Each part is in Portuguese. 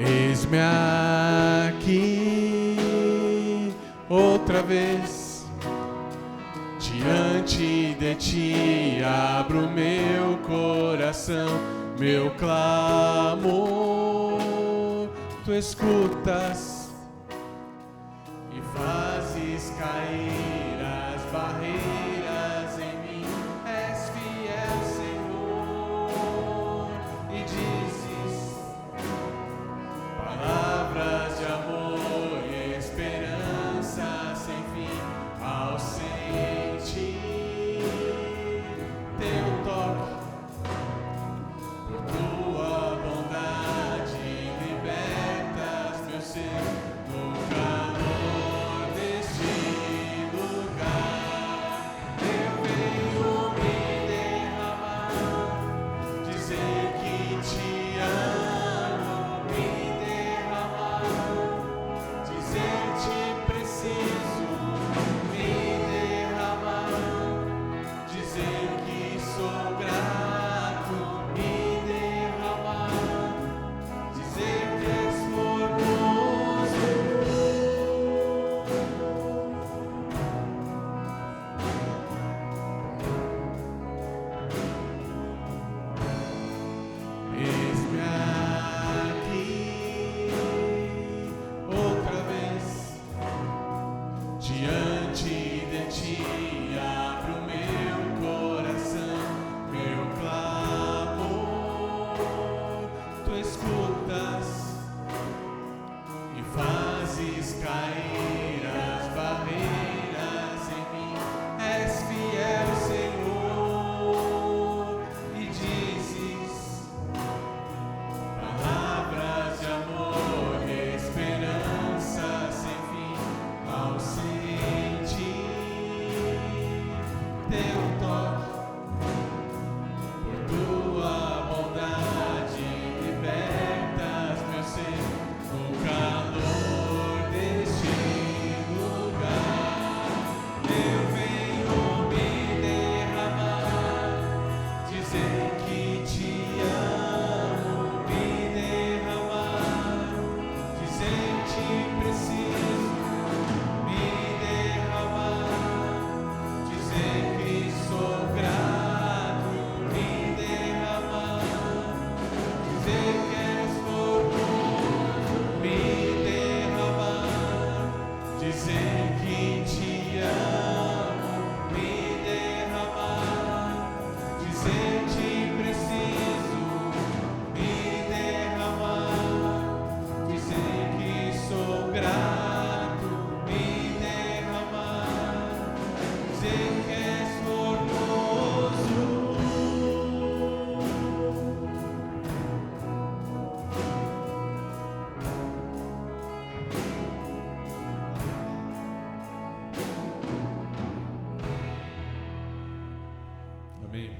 Eis-me aqui outra vez, diante de ti abro meu coração, meu clamor, tu escutas e fazes cair as barreiras em mim, és fiel, Senhor, e dizes palavras de amor e esperança sem fim ao sentir teu toque, por tua bondade libertas meu ser no calor deste lugar. Eu venho me derramar, dizer que te amo, me dizer-te preciso, me derramar, dizer que sou grato, me derramar, dizer que és formoso. Eis-me aqui outra vez, diante de ti abro meu coração, meu clamor, tu escutas e fazes cair as barreiras em mim, és fiel, Senhor, e dizes palavras de amor e esperança sem fim ao sentir teu toque, por tua bondade libertas meu ser no calor deste lugar. Eu venho me derramar, dizer que te amo, me derramar, dizer-te preciso, me derramar, dizer que sou grato, me derramar, dizer que és formoso, me derramar, dizer que te amo, me derramar, dizer-te preciso, me derramar, dizer que sou grato, me derramar, dizer que és formoso. Amém.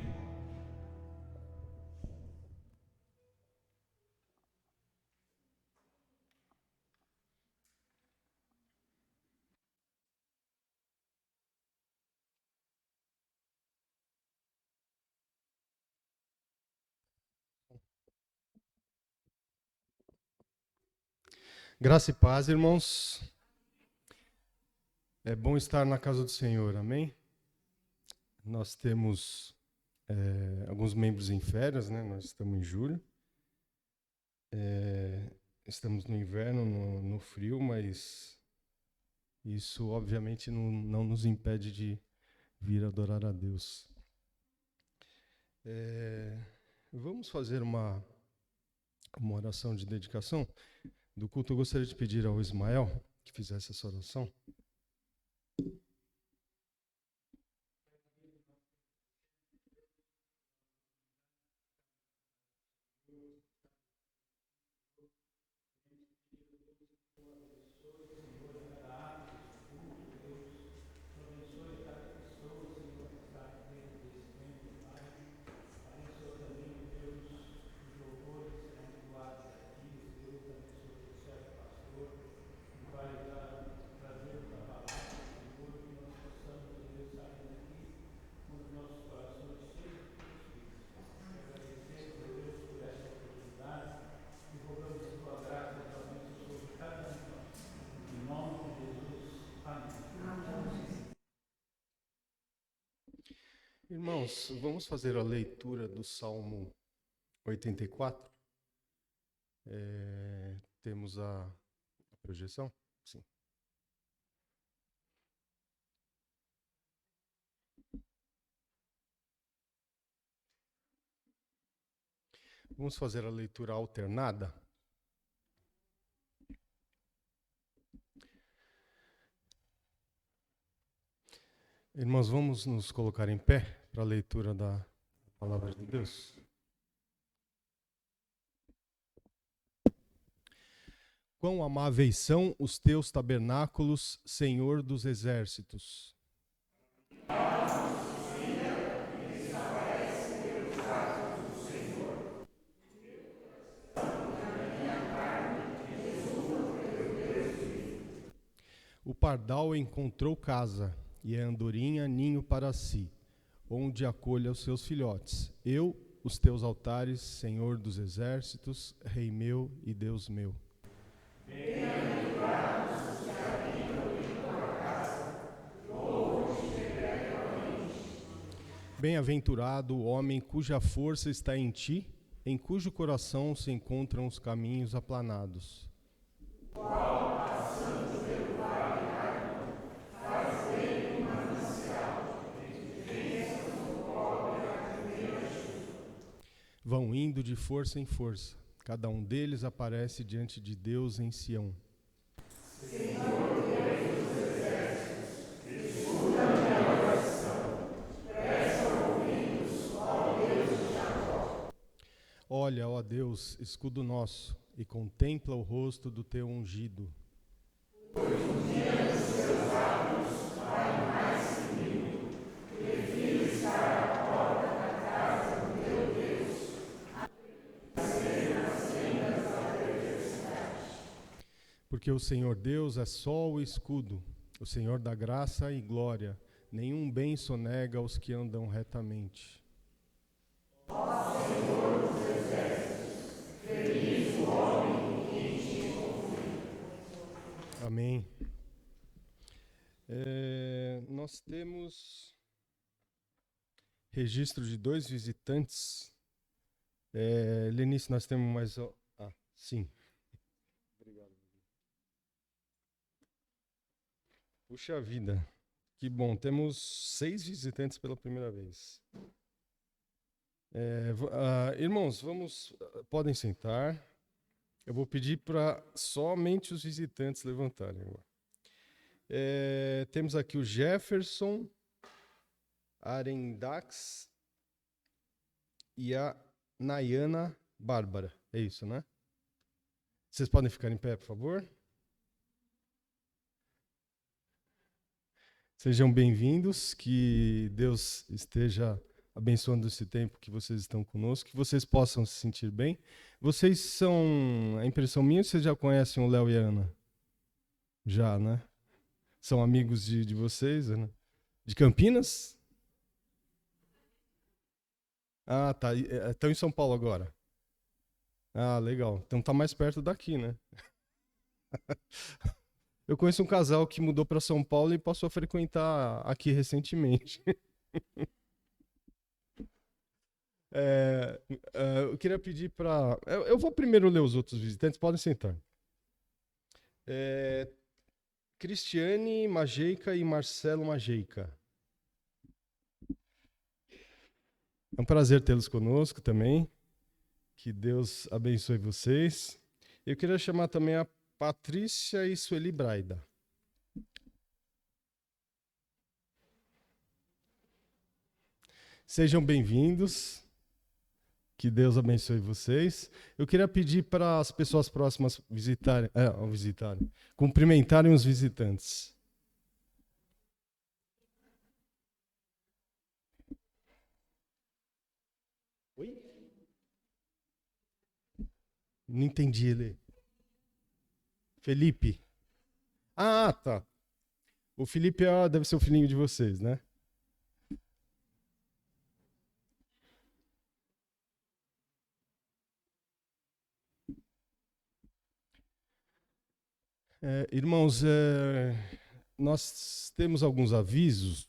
Graça e paz, irmãos. É bom estar na casa do Senhor, amém? Nós temos alguns membros em férias, né? Nós estamos em julho. Estamos no inverno, no frio, mas isso obviamente não nos impede de vir adorar a Deus. Vamos fazer uma oração de dedicação do culto. Eu gostaria de pedir ao Ismael que fizesse essa oração. Irmãos, vamos fazer a leitura do Salmo 84. Temos a projeção? Sim. Vamos fazer a leitura alternada. Irmãos, vamos nos colocar em pé para a leitura da palavra de Deus. Quão amáveis são os teus tabernáculos, Senhor dos exércitos. O pardal encontrou casa, e a andorinha ninho para si, onde acolha os seus filhotes. Eu, os teus altares, Senhor dos exércitos, Rei meu e Deus meu. Bem-aventurados os que habitam em tua casa, louvam-te perpetuamente. Bem-aventurado o homem cuja força está em ti, em cujo coração se encontram os caminhos aplanados. Vão indo de força em força, cada um deles aparece diante de Deus em Sião. Senhor Deus dos exércitos, escuta a minha oração, presta ouvidos, ó Deus de Jacó. Olha, ó Deus, escudo nosso, e contempla o rosto do teu ungido. Pois um dia dos seus atos vale mais que mil, prefiro estar à porta da casa do teu Deus. Porque o Senhor Deus é sol e escudo, o Senhor dá graça e glória, nenhum bem sonega aos que andam retamente. Ó Senhor dos exércitos, feliz o homem que em ti confia. Amém. Nós temos registro de 2 visitantes. Lenice, nós temos mais... sim. Obrigado. Puxa vida, que bom. Temos 6 visitantes pela primeira vez. Irmãos, podem sentar. Eu vou pedir para somente os visitantes levantarem agora. Temos aqui o Jefferson Arendax e a Nayana Bárbara. É isso, né? Vocês podem ficar em pé, por favor? Sejam bem-vindos, que Deus esteja abençoando esse tempo que vocês estão conosco, que vocês possam se sentir bem. Vocês são, a impressão minha, vocês já conhecem o Léo e a Ana? Já, né? São amigos de vocês, né? De Campinas? Ah, tá. Estão em São Paulo agora. Ah, legal. Então tá mais perto daqui, né? Eu conheço um casal que mudou para São Paulo e passou a frequentar aqui recentemente. Eu queria pedir para... Eu vou primeiro ler os outros visitantes, podem sentar. Cristiane Majeica e Marcelo Majeica. É um prazer tê-los conosco também. Que Deus abençoe vocês. Eu queria chamar também a Patrícia e Sueli Braida. Sejam bem-vindos. Que Deus abençoe vocês. Eu queria pedir para as pessoas próximas cumprimentarem os visitantes. Oi? Não entendi ele. Felipe. Ah, tá. O Felipe deve ser o filhinho de vocês, né? Irmãos, nós temos alguns avisos.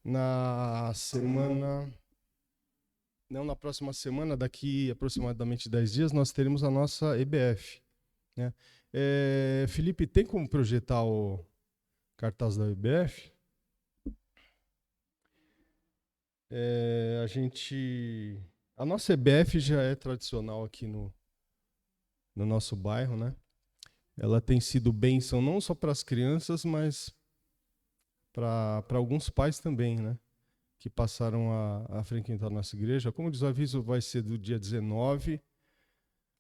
Na semana. Não, na próxima semana, daqui aproximadamente 10 dias, nós teremos a nossa EBF. Né? Felipe, tem como projetar o cartaz da EBF? A nossa EBF já é tradicional aqui no nosso bairro, né? Ela tem sido bênção não só para as crianças, mas para alguns pais também, né? Que passaram a frequentar a nossa igreja. Como diz o aviso, vai ser do dia 19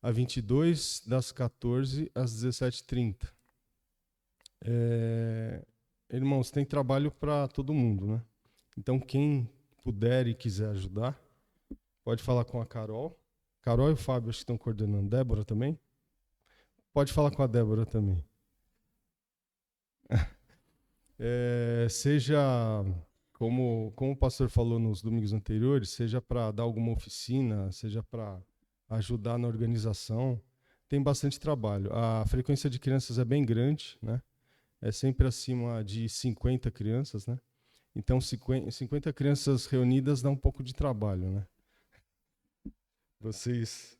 a 22, das 14 às 17h30. Irmãos, tem trabalho para todo mundo, né? Então, quem puder e quiser ajudar, pode falar com a Carol. Carol e o Fábio acho que estão coordenando. Débora também? Pode falar com a Débora também. Seja, como o pastor falou nos domingos anteriores, seja para dar alguma oficina, seja para ajudar na organização, tem bastante trabalho. A frequência de crianças é bem grande, né? É sempre acima de 50 crianças, né? Então, 50 crianças reunidas dá um pouco de trabalho, né? Vocês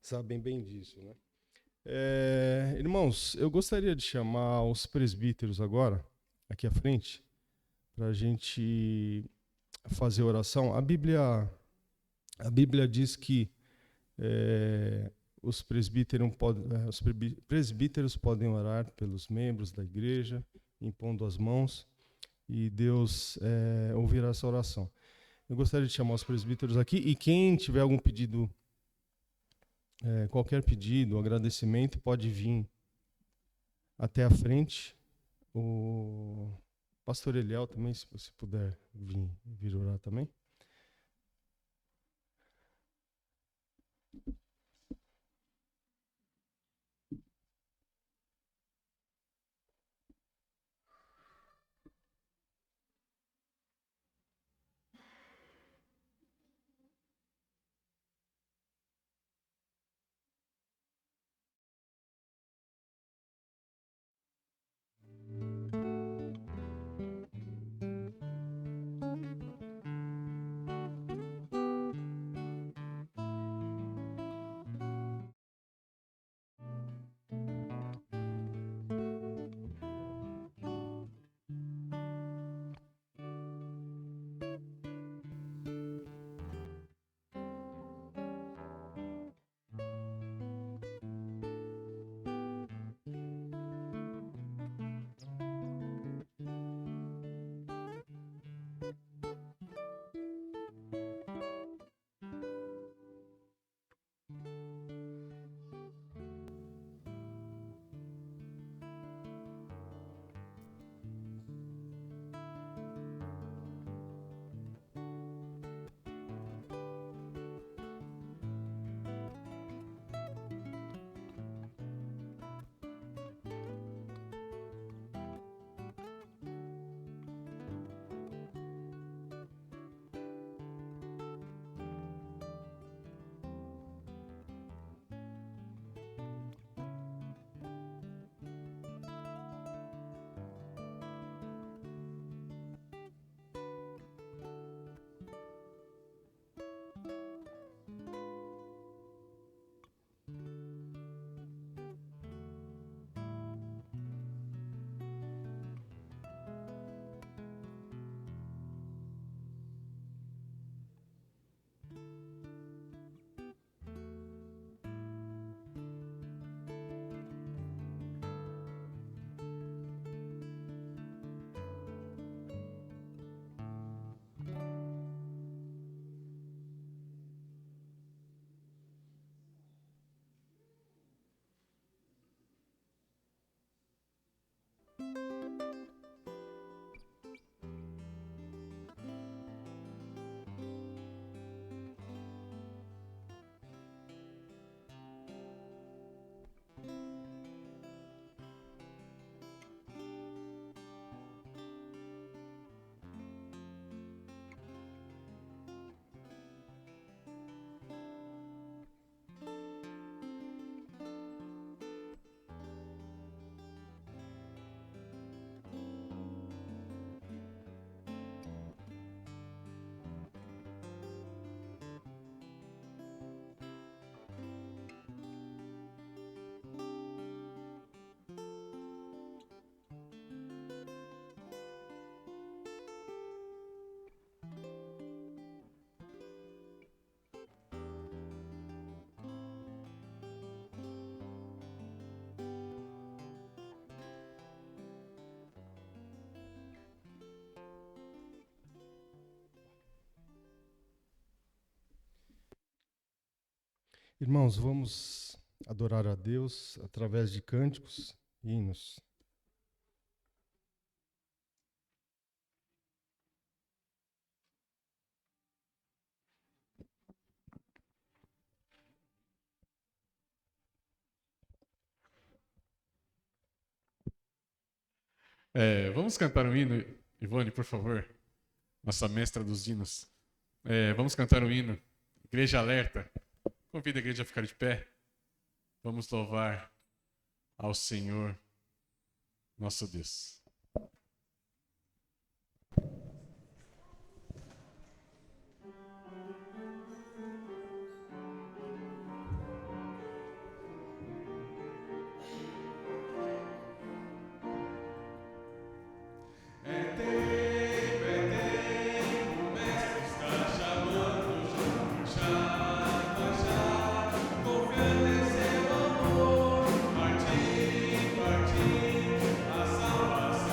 sabem bem disso, né? Irmãos, eu gostaria de chamar os presbíteros agora, aqui à frente, para a gente fazer oração. A Bíblia diz que os presbíteros podem orar pelos membros da igreja, impondo as mãos, e Deus ouvirá essa oração. Eu gostaria de chamar os presbíteros aqui, e quem tiver algum pedido, qualquer pedido, agradecimento, pode vir até a frente. O pastor Eliel também, se você puder vir orar também. Irmãos, vamos adorar a Deus através de cânticos e hinos. Vamos cantar um hino, Ivone, por favor, nossa mestra dos hinos. Vamos cantar um hino, Igreja Alerta. Convido a igreja a ficar de pé. Vamos louvar ao Senhor, nosso Deus. A salvação.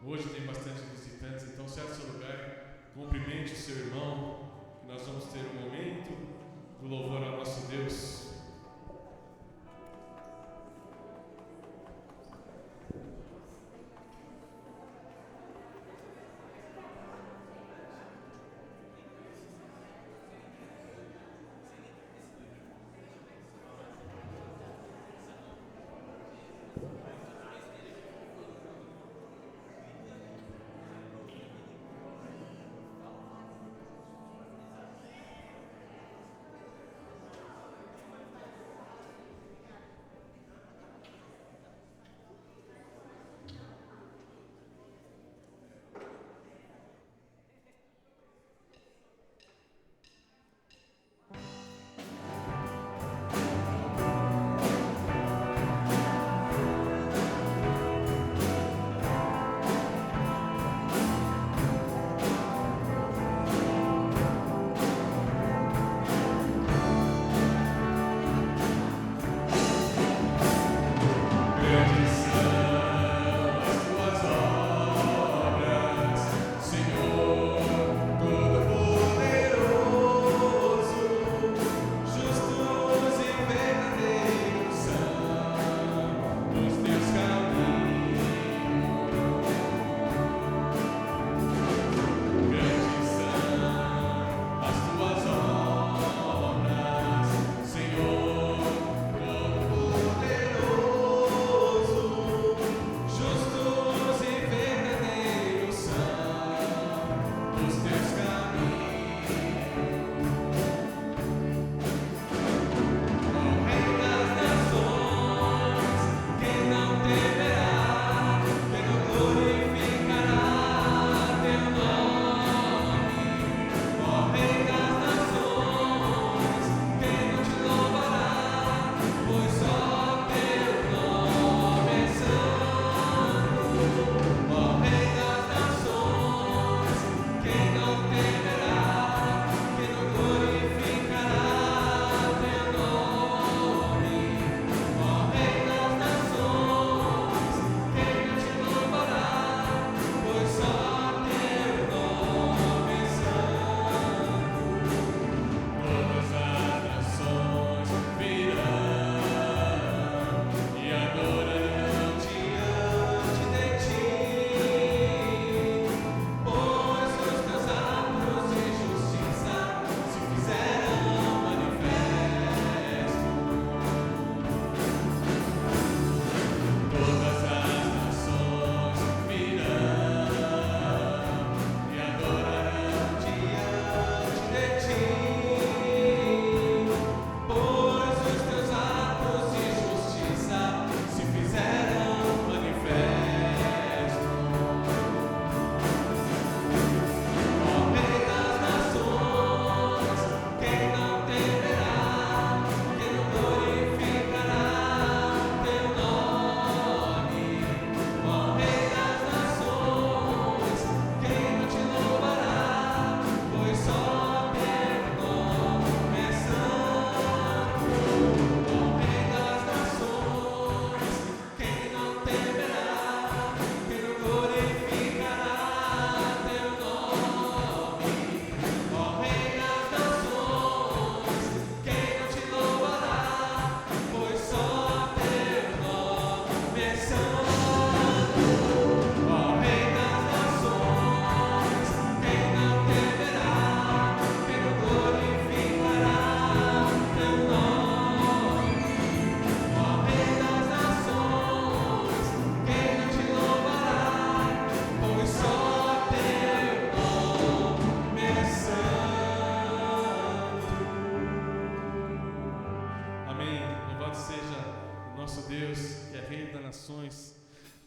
Hoje tem bastante visitantes, então sai do seu lugar, cumprimente o seu irmão, que nós vamos ter um momento do louvor ao nosso Deus.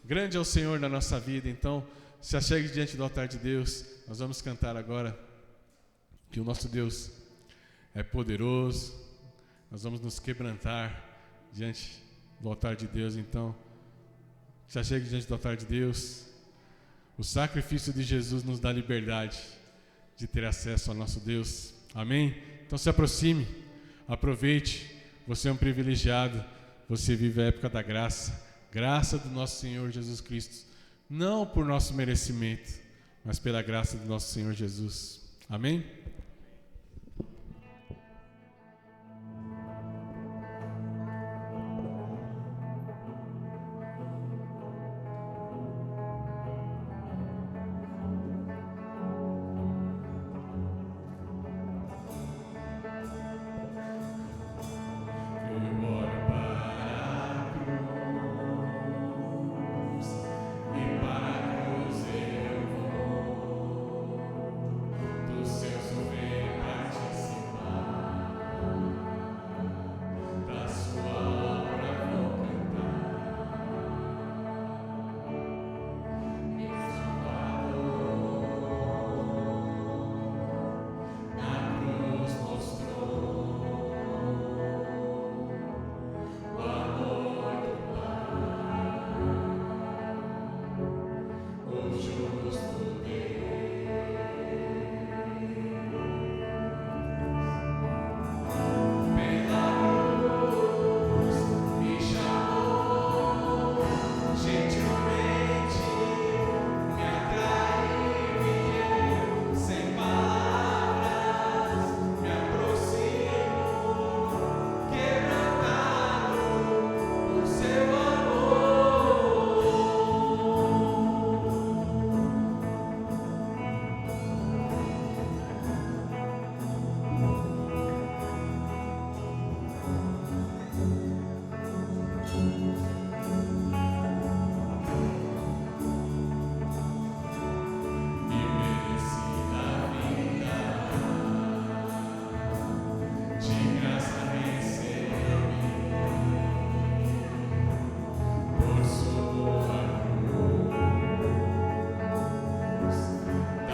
Grande é o Senhor na nossa vida, então se achegue diante do altar de Deus. Nós vamos cantar agora que o nosso Deus é poderoso. Nós vamos nos quebrantar diante do altar de Deus, então se achegue diante do altar de Deus. O sacrifício de Jesus nos dá liberdade de ter acesso ao nosso Deus. Amém? Então se aproxime, aproveite, você é um privilegiado, você vive a época da graça. Graça do nosso Senhor Jesus Cristo não por nosso merecimento, mas pela graça do nosso Senhor Jesus. Amém?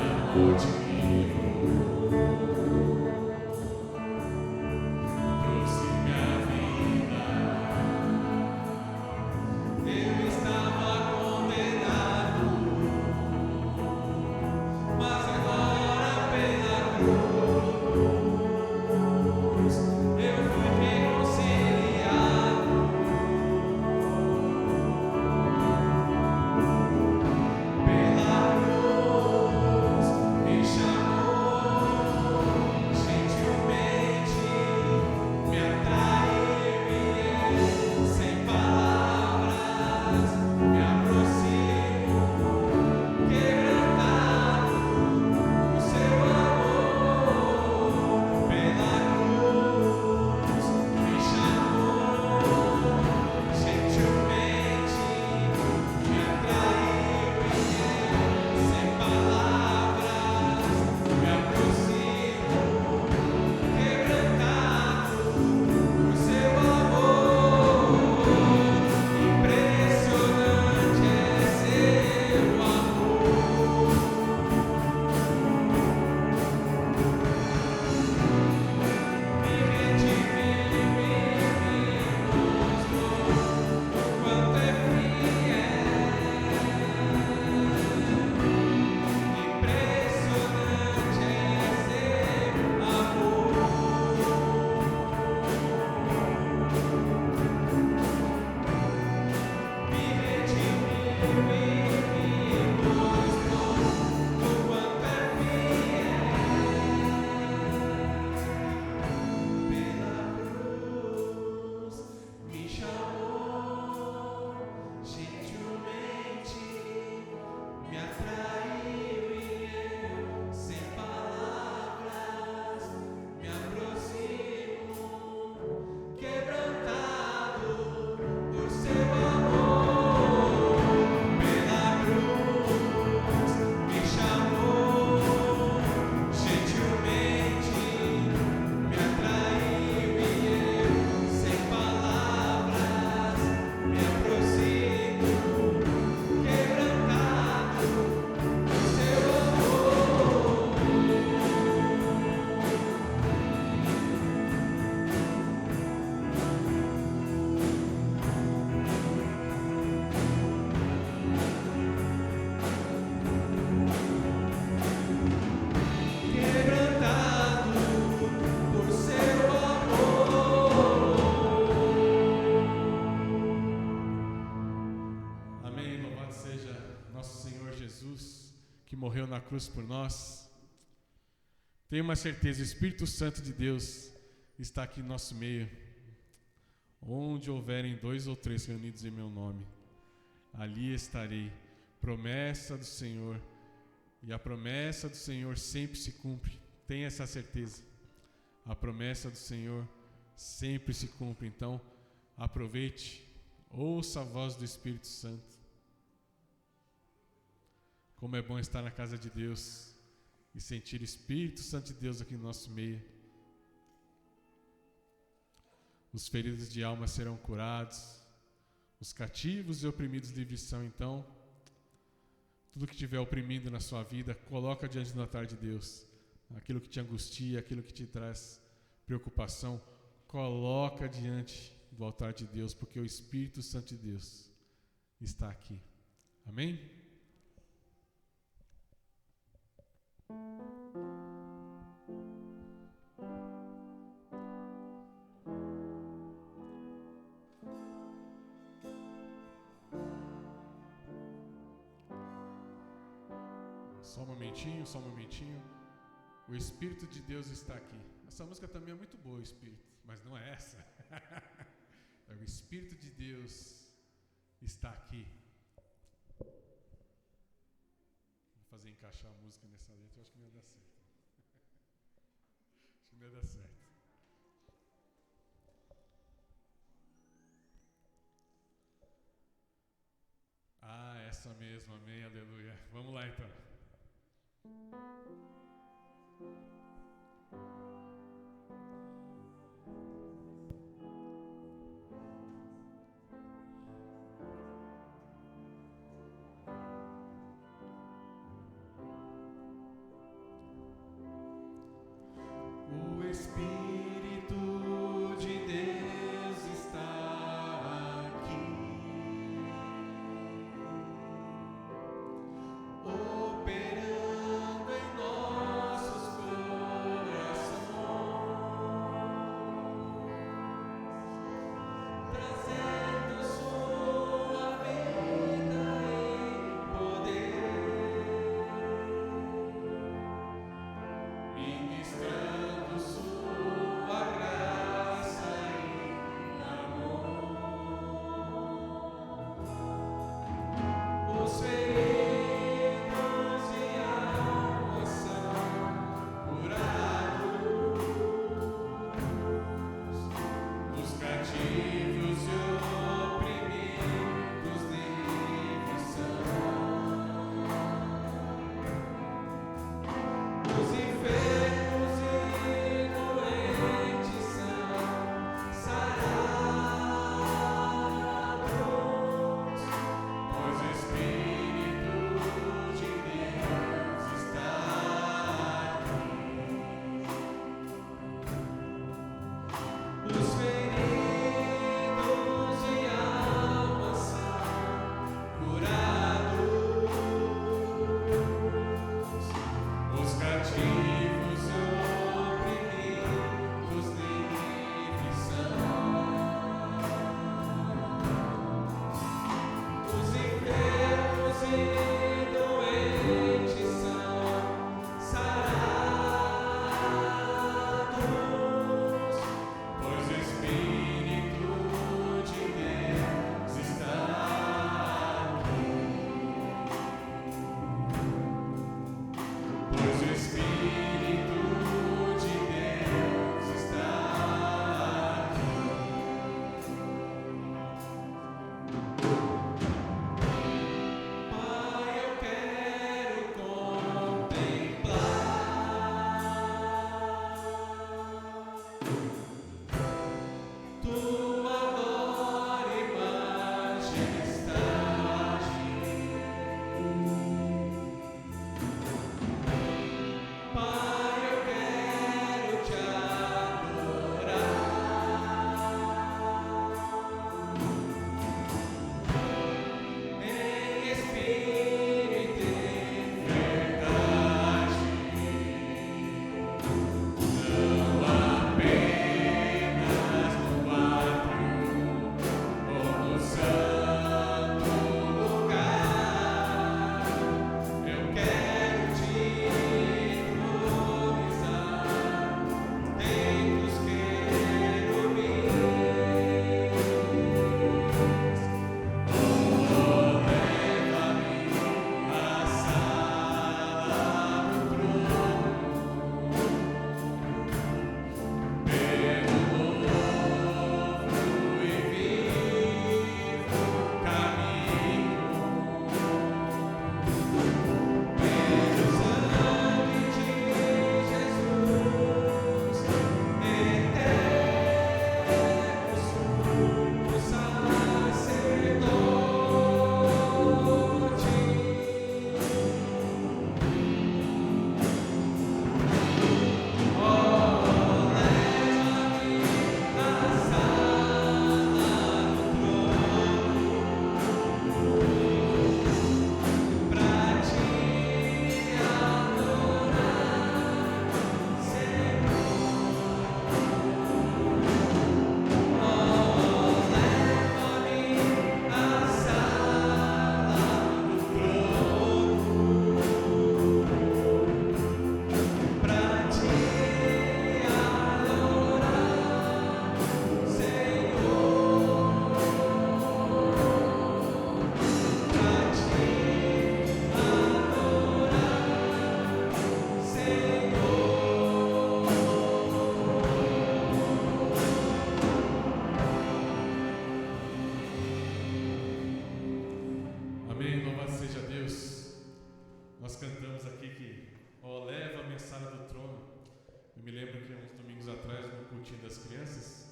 Pela cruz Jesus, que morreu na cruz por nós. Tenha uma certeza, o Espírito Santo de Deus está aqui no nosso meio. Onde houverem 2 ou 3 reunidos em meu nome, ali estarei. Promessa do Senhor. E a promessa do Senhor sempre se cumpre. Tenha essa certeza. A promessa do Senhor sempre se cumpre. Então, aproveite, ouça a voz do Espírito Santo. Como é bom estar na casa de Deus e sentir o Espírito Santo de Deus aqui no nosso meio. Os feridos de alma serão curados, os cativos e oprimidos livres são. Então, tudo que estiver oprimindo na sua vida, coloca diante do altar de Deus. Aquilo que te angustia, aquilo que te traz preocupação, coloca diante do altar de Deus, porque o Espírito Santo de Deus está aqui. Amém? Só um momentinho, só um momentinho. O Espírito de Deus está aqui. Essa música também é muito boa, o Espírito, mas não é essa. É o Espírito de Deus está aqui. Vou fazer encaixar a música nessa letra, eu acho que não ia dar certo. Acho que não ia dar certo. Ah, essa mesmo, amém, aleluia. Vamos lá então. O Espírito de Deus está aqui, operando em nossos corações, trazendo sua vida em poder, ministrando sua graça e amor. Os feridos e almas são curados, os cativos e oprimidos livres são, os enfermos e doentes são sarados, pois o Espírito de Deus está aqui. Os feridos e almas são curados, os cativos e oprimidos livres são, os enfermos e doentes são sarados, pois o Espírito de Deus está aqui. Pois o Espírito de Deus está aqui. Pai, eu quero contemplar tua glória e majestade. Pai, eu quero te adorar em espírito e verdade. Nós cantamos aqui que, ó, leva a mensagem do trono. Eu me lembro que uns domingos atrás, no cultinho das crianças,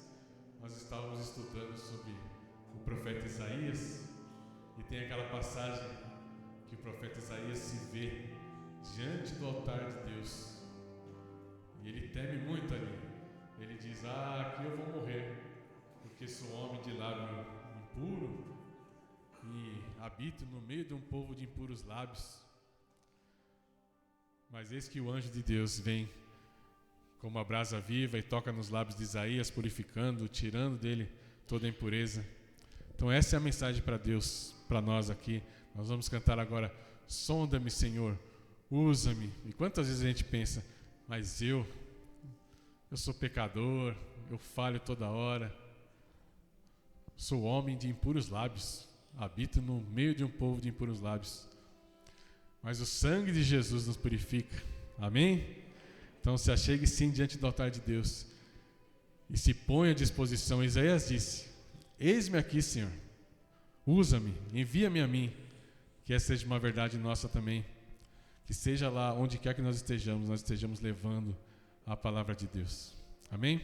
nós estávamos estudando sobre o profeta Isaías, e tem aquela passagem que o profeta Isaías se vê diante do altar de Deus, e ele teme muito ali. Ele diz: aqui eu vou morrer, porque sou homem de lábio impuro e habito no meio de um povo de impuros lábios. Mas eis que o anjo de Deus vem como a brasa viva e toca nos lábios de Isaías, purificando, tirando dele toda a impureza. Então essa é a mensagem para Deus, para nós aqui. Nós vamos cantar agora: sonda-me, Senhor, usa-me. E quantas vezes a gente pensa: mas eu sou pecador, eu falho toda hora, sou homem de impuros lábios, habito no meio de um povo de impuros lábios. Mas o sangue de Jesus nos purifica. Amém? Então se achegue sim diante do altar de Deus e se ponha à disposição. Isaías disse: eis-me aqui, Senhor, usa-me, envia-me a mim. Que essa seja uma verdade nossa também. Que seja lá onde quer que nós estejamos levando a palavra de Deus. Amém?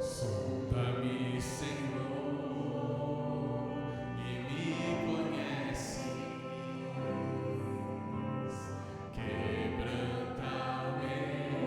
Sonda-me, Senhor, e me conhece. Quebranta o meu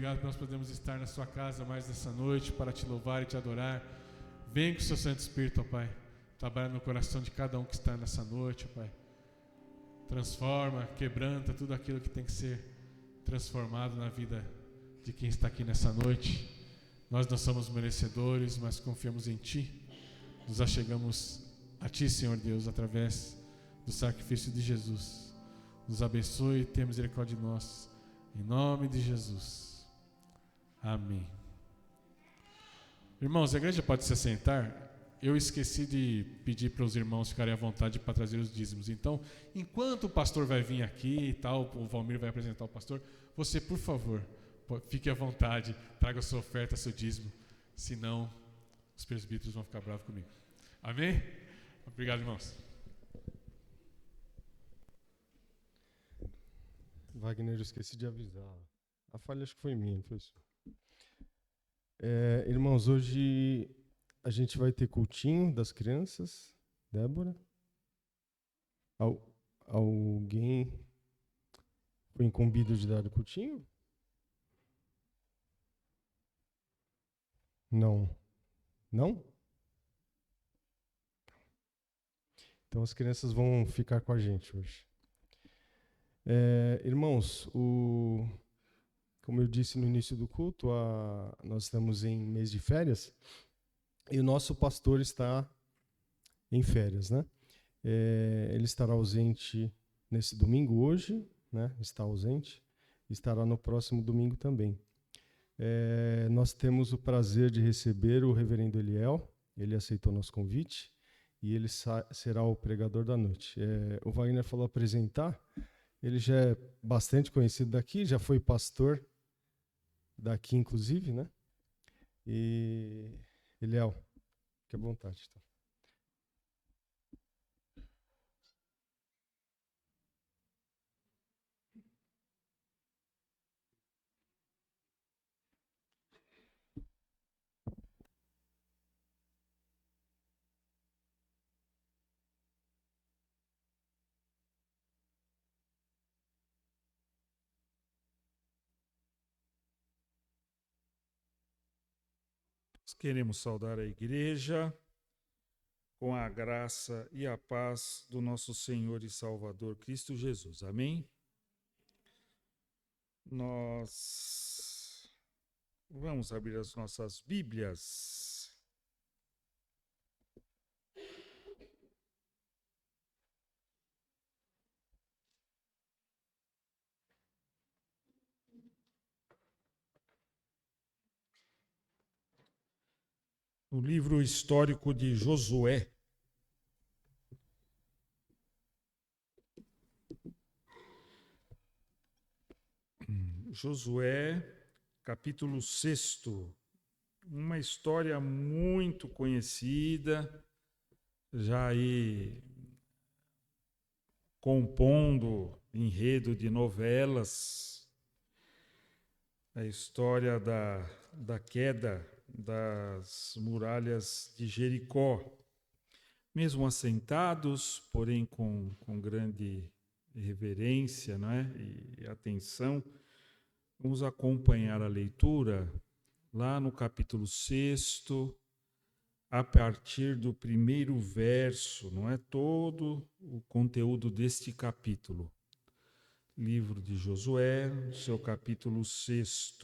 obrigado por nós podermos estar na sua casa mais nessa noite para te louvar e te adorar. Vem com o seu Santo Espírito, ó Pai. Trabalha no coração de cada um que está nessa noite, ó Pai. Transforma, quebranta tudo aquilo que tem que ser transformado na vida de quem está aqui nessa noite. Nós não somos merecedores, mas confiamos em Ti. Nos achegamos a Ti, Senhor Deus, através do sacrifício de Jesus. Nos abençoe e tenha misericórdia de nós. Em nome de Jesus. Amém. Irmãos, a igreja pode se assentar. Eu esqueci de pedir para os irmãos ficarem à vontade para trazer os dízimos. Então, enquanto o pastor vai vir aqui e tal, o Valmir vai apresentar o pastor, você, por favor, fique à vontade, traga a sua oferta, seu dízimo. Senão, os presbíteros vão ficar bravos comigo. Amém? Obrigado, irmãos. Wagner, eu esqueci de avisar. A falha acho que foi minha, professor. Irmãos, hoje a gente vai ter cultinho das crianças. Débora? Alguém foi incumbido de dar o cultinho? Não. Não? Então as crianças vão ficar com a gente hoje. Irmãos, como eu disse no início do culto, nós estamos em mês de férias e o nosso pastor está em férias, né? Ele estará ausente nesse domingo hoje, né? Está ausente, estará no próximo domingo também. Nós temos o prazer de receber o reverendo Eliel, ele aceitou nosso convite e ele será o pregador da noite. O Wagner falou apresentar. Ele já é bastante conhecido daqui, já foi pastor daqui, inclusive, né? E Eliel, fique à vontade. Tá? Queremos saudar a igreja com a graça e a paz do nosso Senhor e Salvador Cristo Jesus. Amém? Nós vamos abrir as nossas Bíblias. No livro histórico de Josué. Josué, capítulo 6. Uma história muito conhecida, já aí compondo enredo de novelas, a história da queda das muralhas de Jericó. Mesmo assentados, porém com grande reverência, não é? E atenção, vamos acompanhar a leitura lá no capítulo 6, a partir do primeiro verso, não é? Todo o conteúdo deste capítulo. Livro de Josué, seu capítulo 6.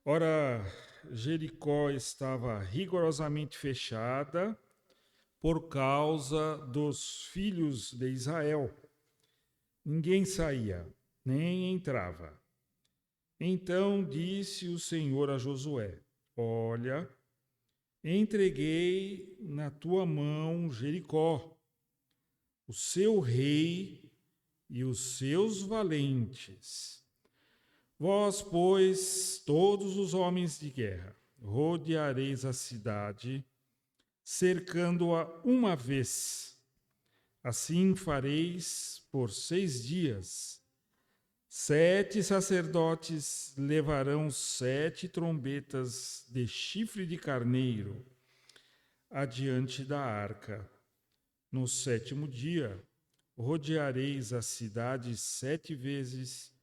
Ora, Jericó estava rigorosamente fechada por causa dos filhos de Israel. Ninguém saía, nem entrava. Então disse o Senhor a Josué: Olha, entreguei na tua mão Jericó, o seu rei e os seus valentes. Vós, pois, todos os homens de guerra, rodeareis a cidade, cercando-a uma vez. Assim fareis por 6 dias. 7 sacerdotes levarão 7 trombetas de chifre de carneiro adiante da arca. No 7º dia, rodeareis a cidade 7 vezes,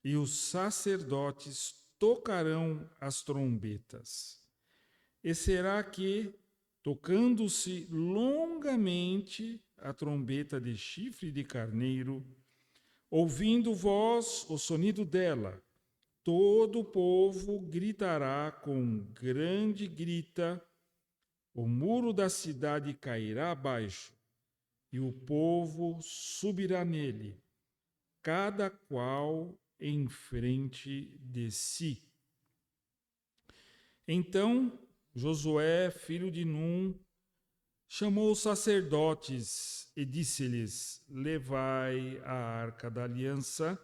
e os sacerdotes tocarão as trombetas. E será que, tocando-se longamente a trombeta de chifre de carneiro, ouvindo vós o sonido dela, todo o povo gritará com grande grita, o muro da cidade cairá abaixo, e o povo subirá nele, cada qual em frente de si. Então Josué, filho de Num, chamou os sacerdotes e disse-lhes: levai a arca da aliança,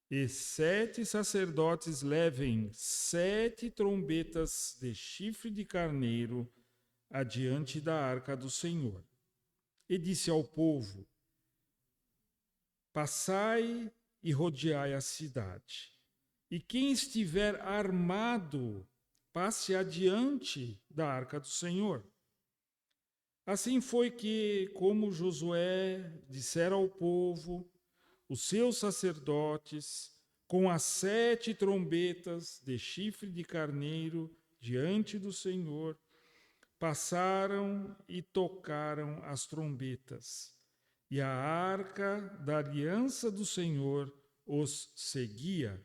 e 7 sacerdotes levem 7 trombetas de chifre de carneiro adiante da arca do Senhor. E disse ao povo: passai e rodeai a cidade, e quem estiver armado, passe adiante da arca do Senhor. Assim foi que, como Josué dissera ao povo, os seus sacerdotes, com as 7 trombetas de chifre de carneiro diante do Senhor, passaram e tocaram as trombetas, e a arca da aliança do Senhor os seguia.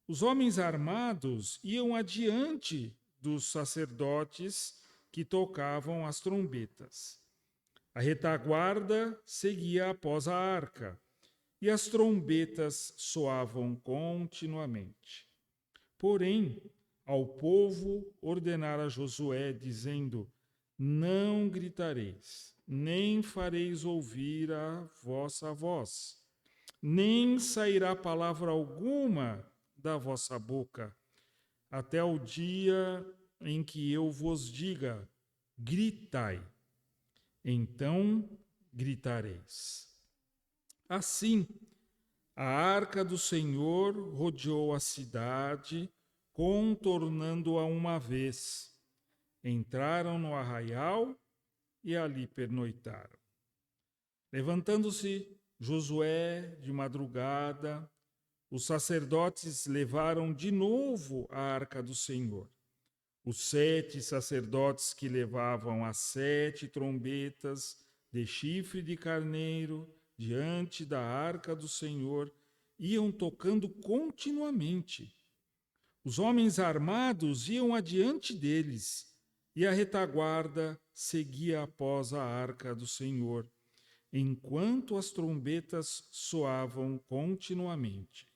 Os homens armados iam adiante dos sacerdotes que tocavam as trombetas. A retaguarda seguia após a arca, e as trombetas soavam continuamente. Porém, ao povo ordenara Josué, dizendo: não gritareis, nem fareis ouvir a vossa voz, nem sairá palavra alguma da vossa boca, até o dia em que eu vos diga: gritai. Então gritareis. Assim, a arca do Senhor rodeou a cidade, contornando-a uma vez. Entraram no arraial e ali pernoitaram. Levantando-se Josué de madrugada, os sacerdotes levaram de novo a arca do Senhor. Os 7 sacerdotes que levavam as 7 trombetas de chifre de carneiro diante da arca do Senhor iam tocando continuamente. Os homens armados iam adiante deles, e a retaguarda seguia após a arca do Senhor, enquanto as trombetas soavam continuamente.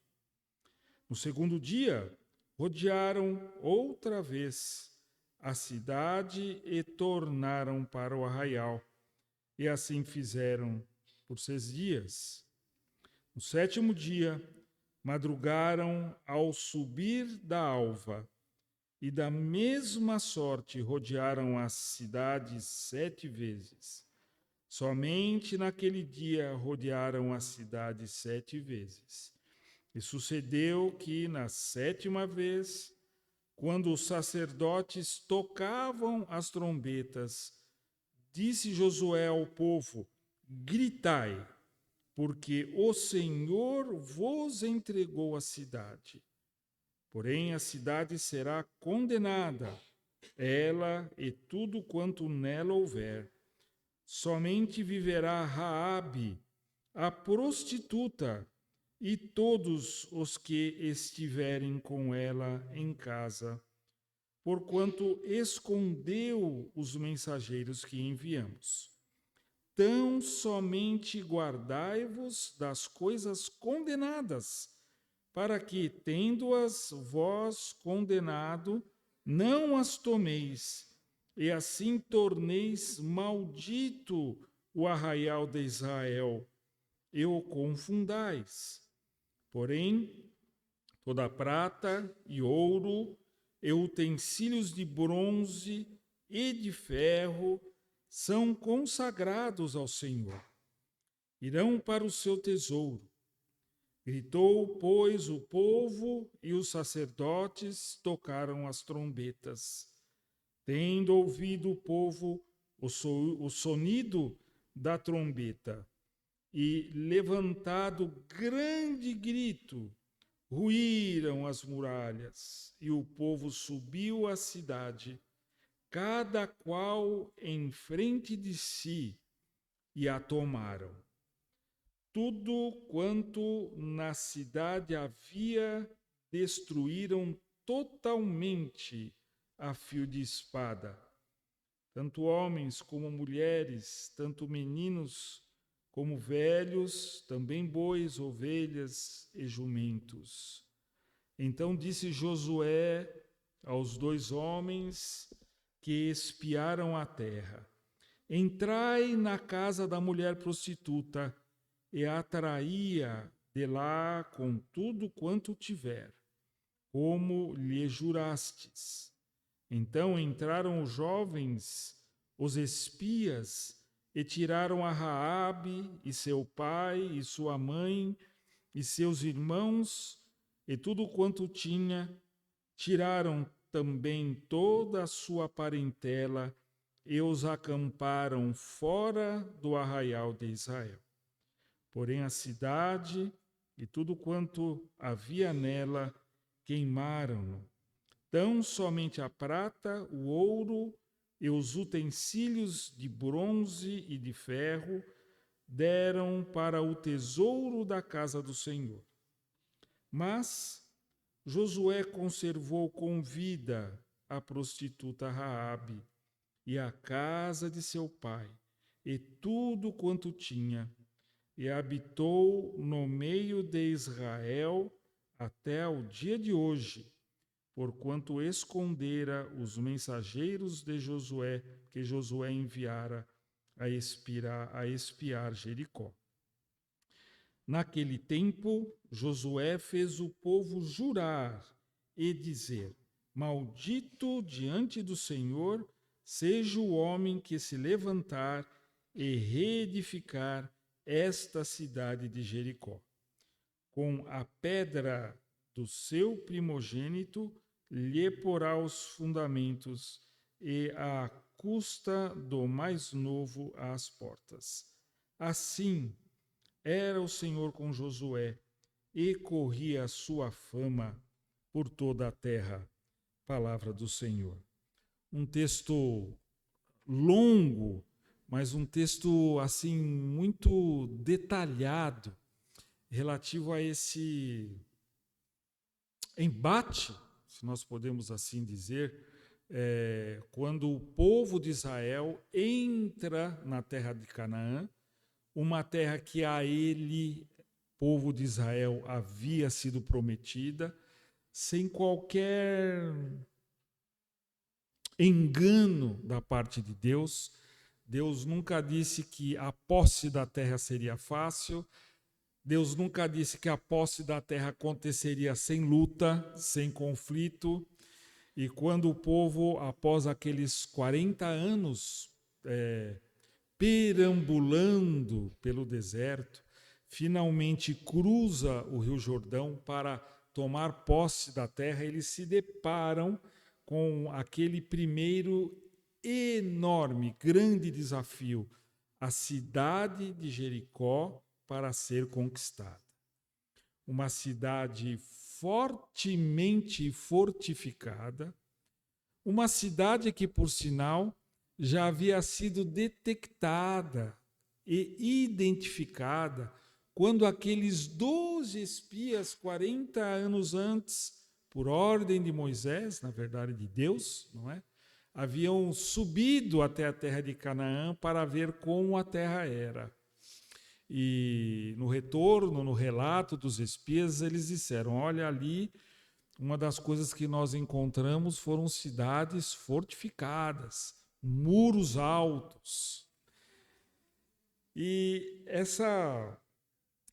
No segundo dia, rodearam outra vez a cidade e tornaram para o arraial, e assim fizeram por 6 dias. No 7º dia, madrugaram ao subir da alva, e da mesma sorte rodearam a cidade 7 vezes. Somente naquele dia rodearam a cidade 7 vezes. E sucedeu que, na 7ª vez, quando os sacerdotes tocavam as trombetas, disse Josué ao povo: gritai, porque o Senhor vos entregou a cidade. Porém, a cidade será condenada, ela e tudo quanto nela houver. Somente viverá Raabe, a prostituta, e todos os que estiverem com ela em casa, porquanto escondeu os mensageiros que enviamos. Tão somente guardai-vos das coisas condenadas, para que, tendo-as vós condenado, não as tomeis, e assim torneis maldito o arraial de Israel, e o confundais. Porém, toda prata e ouro, e utensílios de bronze e de ferro são consagrados ao Senhor. Irão para o seu tesouro. Gritou, pois, o povo, e os sacerdotes tocaram as trombetas. Tendo ouvido o povo o sonido da trombeta, e, levantado grande grito, ruíram as muralhas, e o povo subiu à cidade, cada qual em frente de si, e a tomaram. Tudo quanto na cidade havia, destruíram totalmente a fio de espada, tanto homens como mulheres, tanto meninos como velhos, também bois, ovelhas e jumentos. Então disse Josué aos 2 homens que espiaram a terra: entrai na casa da mulher prostituta e atraía de lá com tudo quanto tiver, como lhe jurastes. Então entraram os jovens, os espias, e tiraram a Raabe e seu pai e sua mãe e seus irmãos e tudo quanto tinha. Tiraram também toda a sua parentela e os acamparam fora do arraial de Israel. Porém a cidade e tudo quanto havia nela queimaram-no. Tão somente a prata, o ouro e os utensílios de bronze e de ferro deram para o tesouro da casa do Senhor. Mas Josué conservou com vida a prostituta Raabe e a casa de seu pai e tudo quanto tinha, e habitou no meio de Israel até o dia de hoje, porquanto escondera os mensageiros de Josué, que Josué enviara a espiar Jericó. Naquele tempo, Josué fez o povo jurar e dizer: maldito diante do Senhor seja o homem que se levantar e reedificar esta cidade de Jericó. Com a pedra do seu primogênito lhe porá os fundamentos, e à custa do mais novo às portas. Assim era o Senhor com Josué, e corria a sua fama por toda a terra. Palavra do Senhor. Um texto longo, mas um texto assim muito detalhado relativo a esse embate, se nós podemos assim dizer, quando o povo de Israel entra na terra de Canaã, uma terra que a ele, povo de Israel, havia sido prometida, sem qualquer engano da parte de Deus. Deus nunca disse que a posse da terra seria fácil. Deus nunca disse que a posse da terra aconteceria sem luta, sem conflito. E quando o povo, após aqueles 40 anos perambulando pelo deserto, finalmente cruza o Rio Jordão para tomar posse da terra, eles se deparam com aquele primeiro enorme, grande desafio, a cidade de Jericó para ser conquistada. Uma cidade fortemente fortificada, uma cidade que, por sinal, já havia sido detectada e identificada quando aqueles 12 espias, 40 anos antes, por ordem de Moisés, na verdade de Deus, não é? Haviam subido até a terra de Canaã para ver como a terra era. E no retorno, no relato dos espias, eles disseram: olha, ali, uma das coisas que nós encontramos foram cidades fortificadas, muros altos. E essa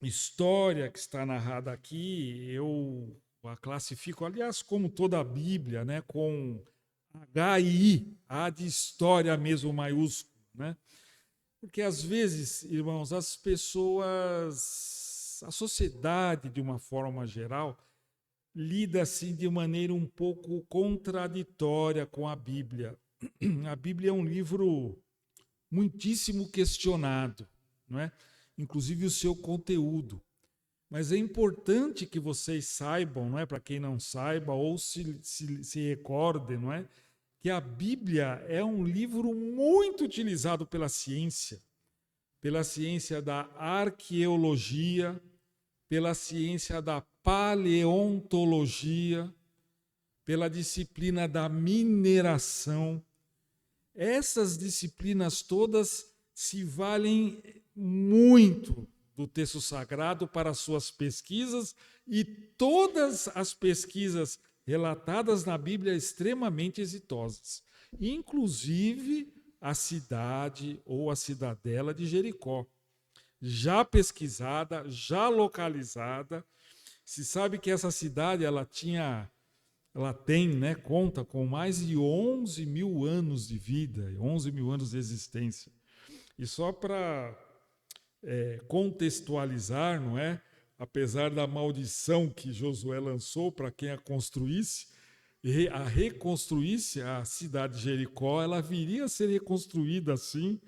história que está narrada aqui, eu a classifico, aliás, como toda a Bíblia, né, com H e I, A de história mesmo maiúsculo, né? Porque às vezes, irmãos, as pessoas, a sociedade de uma forma geral, lida assim de maneira um pouco contraditória com a Bíblia. A Bíblia é um livro muitíssimo questionado, não é? inclusive o seu conteúdo. Mas é importante que vocês saibam, não é? Para quem não saiba, ou se recorde, não é? Que a Bíblia é um livro muito utilizado pela ciência da arqueologia, pela ciência da paleontologia, pela disciplina da mineração. Essas disciplinas todas se valem muito do texto sagrado para suas pesquisas, e todas as pesquisas relatadas na Bíblia extremamente exitosas, inclusive a cidade ou a cidadela de Jericó, já pesquisada, já localizada. Se sabe que essa cidade conta com mais de 11 mil anos de vida, 11 mil anos de existência. E só para contextualizar, não é? Apesar da maldição que Josué lançou para quem a construísse, a reconstruísse, a cidade de Jericó, ela viria a ser reconstruída assim,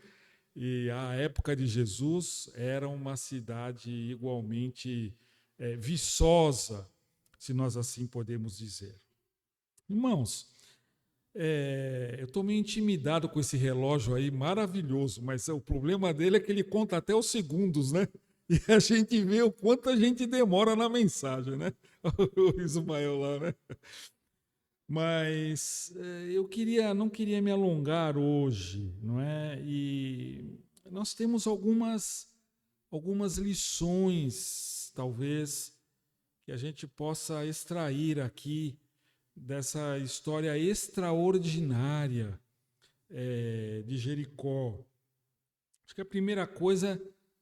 e a época de Jesus era uma cidade igualmente viçosa, se nós assim podemos dizer. Irmãos, eu estou meio intimidado com esse relógio aí, maravilhoso, mas o problema dele é que ele conta até os segundos, né? E a gente vê o quanto a gente demora na mensagem, né? O Ismael lá, né? Mas eu não queria me alongar hoje, não é? E nós temos algumas lições, talvez, que a gente possa extrair aqui dessa história extraordinária de Jericó. Acho que a primeira coisa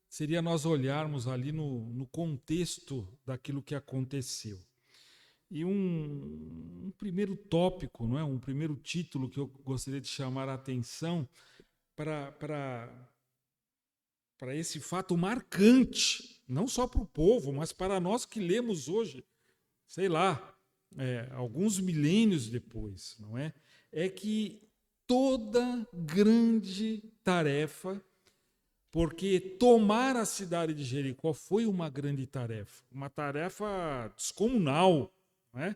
seria nós olharmos ali no contexto daquilo que aconteceu. E um primeiro tópico, não é? Um primeiro título que eu gostaria de chamar a atenção para esse fato marcante, não só para o povo, mas para nós que lemos hoje, sei lá, alguns milênios depois, não é? É que toda grande tarefa, porque tomar a cidade de Jericó foi uma grande tarefa, uma tarefa descomunal, não é?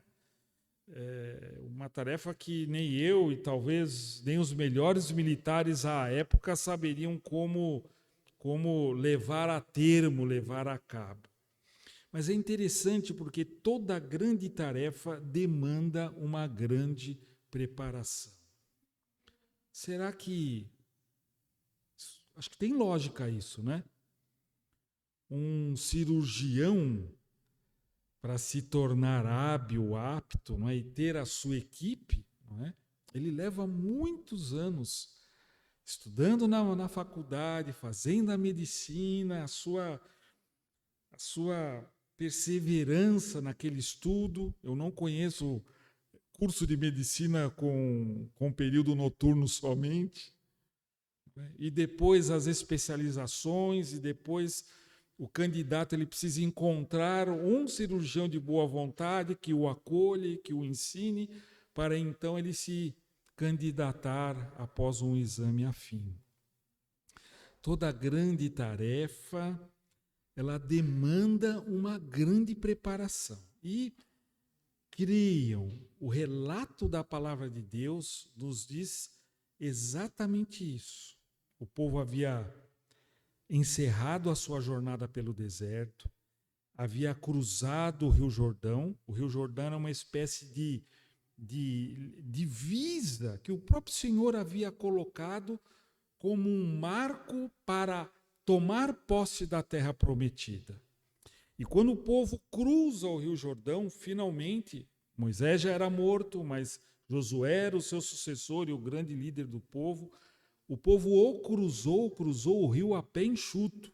Uma tarefa que nem eu e talvez nem os melhores militares à época saberiam como levar a termo, levar a cabo. Mas é interessante porque toda grande tarefa demanda uma grande preparação. Será que... Acho que tem lógica isso, né? Um cirurgião, para se tornar hábil, apto, não é? E ter a sua equipe, não é? Ele leva muitos anos estudando na faculdade, fazendo a medicina, a sua perseverança naquele estudo. Eu não conheço curso de medicina com período noturno somente. E depois as especializações, e depois o candidato ele precisa encontrar um cirurgião de boa vontade que o acolhe, que o ensine, para então ele se candidatar após um exame afim. Toda grande tarefa, ela demanda uma grande preparação. E creiam, o relato da palavra de Deus nos diz exatamente isso. O povo havia encerrado a sua jornada pelo deserto, havia cruzado o Rio Jordão. O Rio Jordão era uma espécie de divisa que o próprio Senhor havia colocado como um marco para tomar posse da terra prometida. E quando o povo cruza o Rio Jordão, finalmente, Moisés já era morto, mas Josué era o seu sucessor e o grande líder do povo. O povo cruzou o rio a pé enxuto.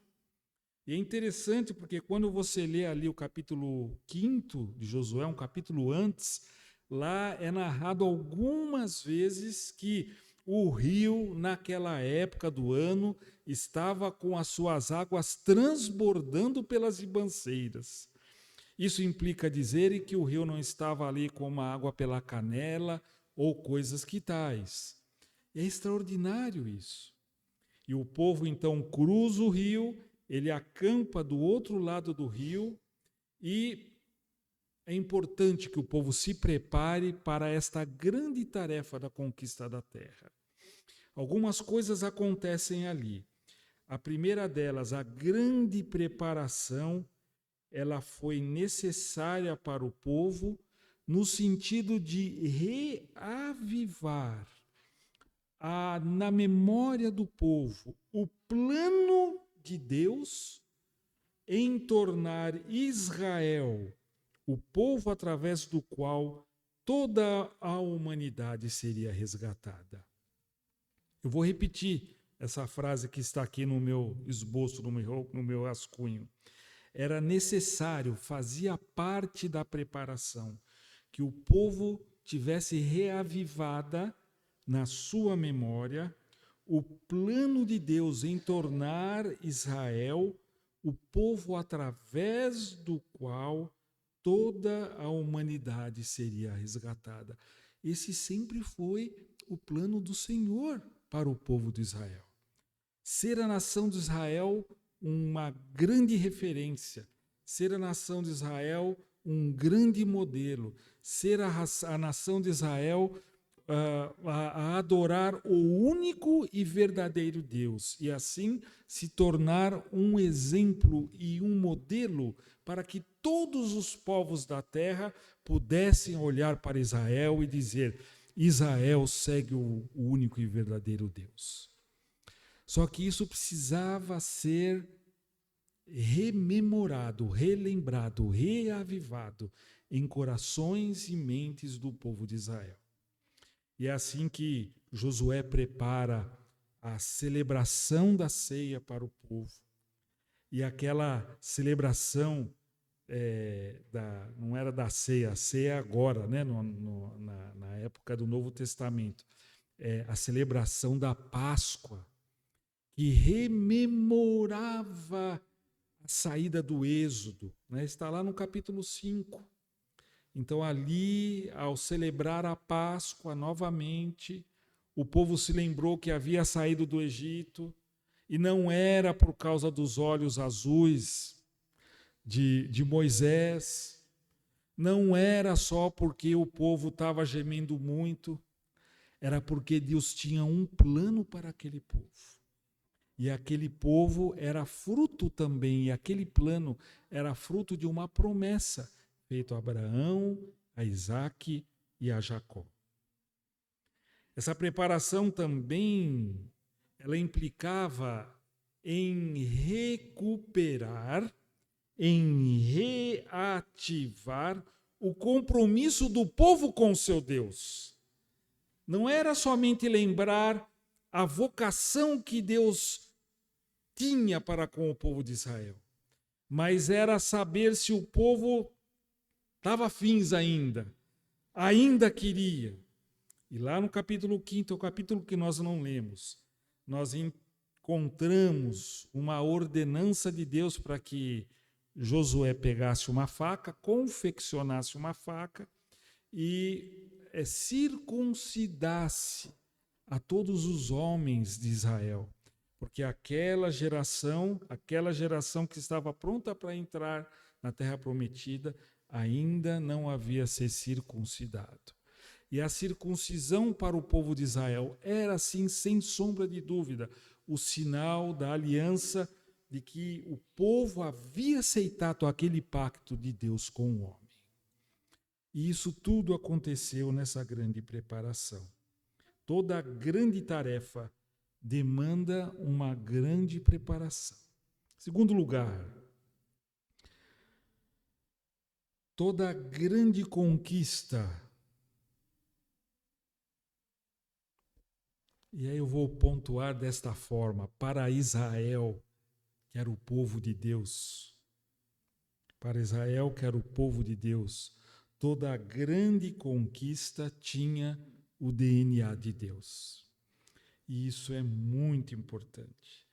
E é interessante porque quando você lê ali o capítulo 5 de Josué, um capítulo antes, lá é narrado algumas vezes que o rio, naquela época do ano, estava com as suas águas transbordando pelas ribanceiras. Isso implica dizer que o rio não estava ali com uma água pela canela ou coisas que tais. É extraordinário isso. E o povo então cruza o rio ele acampa do outro lado do rio e é importante que o povo se prepare para esta grande tarefa da conquista da terra. Algumas coisas acontecem ali. A primeira delas, a grande preparação, ela foi necessária para o povo no sentido de reavivar na memória do povo o plano de Deus em tornar Israel o povo através do qual toda a humanidade seria resgatada. Eu vou repetir essa frase que está aqui no meu esboço, no meu rascunho. Era necessário, fazia parte da preparação, que o povo tivesse reavivada na sua memória o plano de Deus em tornar Israel o povo através do qual toda a humanidade seria resgatada. Esse sempre foi o plano do Senhor para o povo de Israel. Ser a nação de Israel uma grande referência, ser a nação de Israel um grande modelo, ser a nação de Israel a adorar o único e verdadeiro Deus e assim se tornar um exemplo e um modelo para que todos os povos da terra pudessem olhar para Israel e dizer: Israel segue o único e verdadeiro Deus. Só que isso precisava ser rememorado, relembrado, reavivado em corações e mentes do povo de Israel. E é assim que Josué prepara a celebração da ceia para o povo. E aquela celebração não era da ceia, a ceia agora, né? Na época do Novo Testamento. A celebração da Páscoa, que rememorava a saída do Êxodo, né? Está lá no capítulo 5. Então, ali, ao celebrar a Páscoa novamente, o povo se lembrou que havia saído do Egito e não era por causa dos olhos azuis de Moisés, não era só porque o povo estava gemendo muito, era porque Deus tinha um plano para aquele povo. E aquele povo era fruto também, e aquele plano era fruto de uma promessa feito a Abraão, a Isaque e a Jacó. Essa preparação também, ela implicava em recuperar, em reativar o compromisso do povo com seu Deus. Não era somente lembrar a vocação que Deus tinha para com o povo de Israel, mas era saber se o povo estava afins ainda queria. E lá no capítulo 5, o capítulo que nós não lemos, nós encontramos uma ordenança de Deus para que Josué pegasse uma faca, confeccionasse uma faca e circuncidasse a todos os homens de Israel. Porque aquela geração que estava pronta para entrar na Terra Prometida, ainda não havia se circuncidado. E a circuncisão para o povo de Israel era, assim, sem sombra de dúvida, o sinal da aliança de que o povo havia aceitado aquele pacto de Deus com o homem. E isso tudo aconteceu nessa grande preparação. Toda grande tarefa demanda uma grande preparação. Segundo lugar, toda grande conquista, e aí eu vou pontuar desta forma, para Israel, que era o povo de Deus, para Israel, que era o povo de Deus, toda grande conquista tinha o DNA de Deus. E isso é muito importante.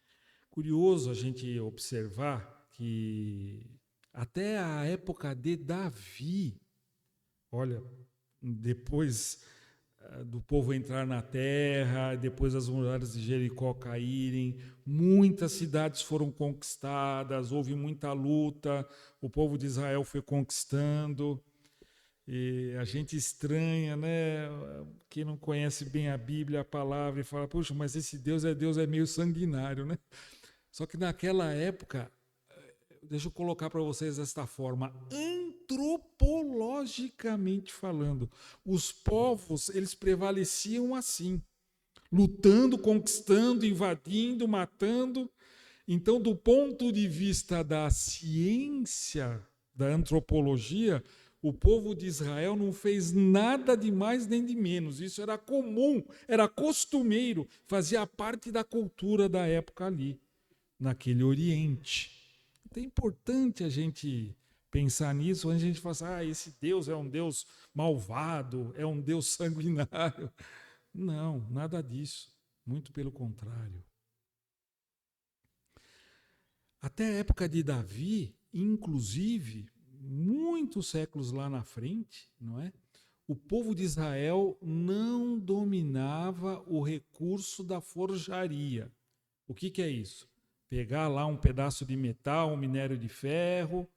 Curioso a gente observar que até a época de Davi, olha, depois do povo entrar na terra, depois as muralhas de Jericó caírem, muitas cidades foram conquistadas, houve muita luta, o povo de Israel foi conquistando. E a gente estranha, né? Quem não conhece bem a Bíblia, a palavra, e fala, puxa, mas esse Deus é meio sanguinário, né? Só que naquela época, deixa eu colocar para vocês desta forma, antropologicamente falando, os povos, eles prevaleciam assim, lutando, conquistando, invadindo, matando. Então, do ponto de vista da ciência, da antropologia, o povo de Israel não fez nada de mais nem de menos. Isso era comum, era costumeiro, fazia parte da cultura da época ali, naquele Oriente. Então é importante a gente pensar nisso, quando a gente fala assim, esse Deus é um Deus malvado, é um Deus sanguinário. Não, nada disso. Muito pelo contrário. Até a época de Davi, inclusive, muitos séculos lá na frente, não é? O povo de Israel não dominava o recurso da forjaria. O que é isso? Pegar lá um pedaço de metal, um minério de ferro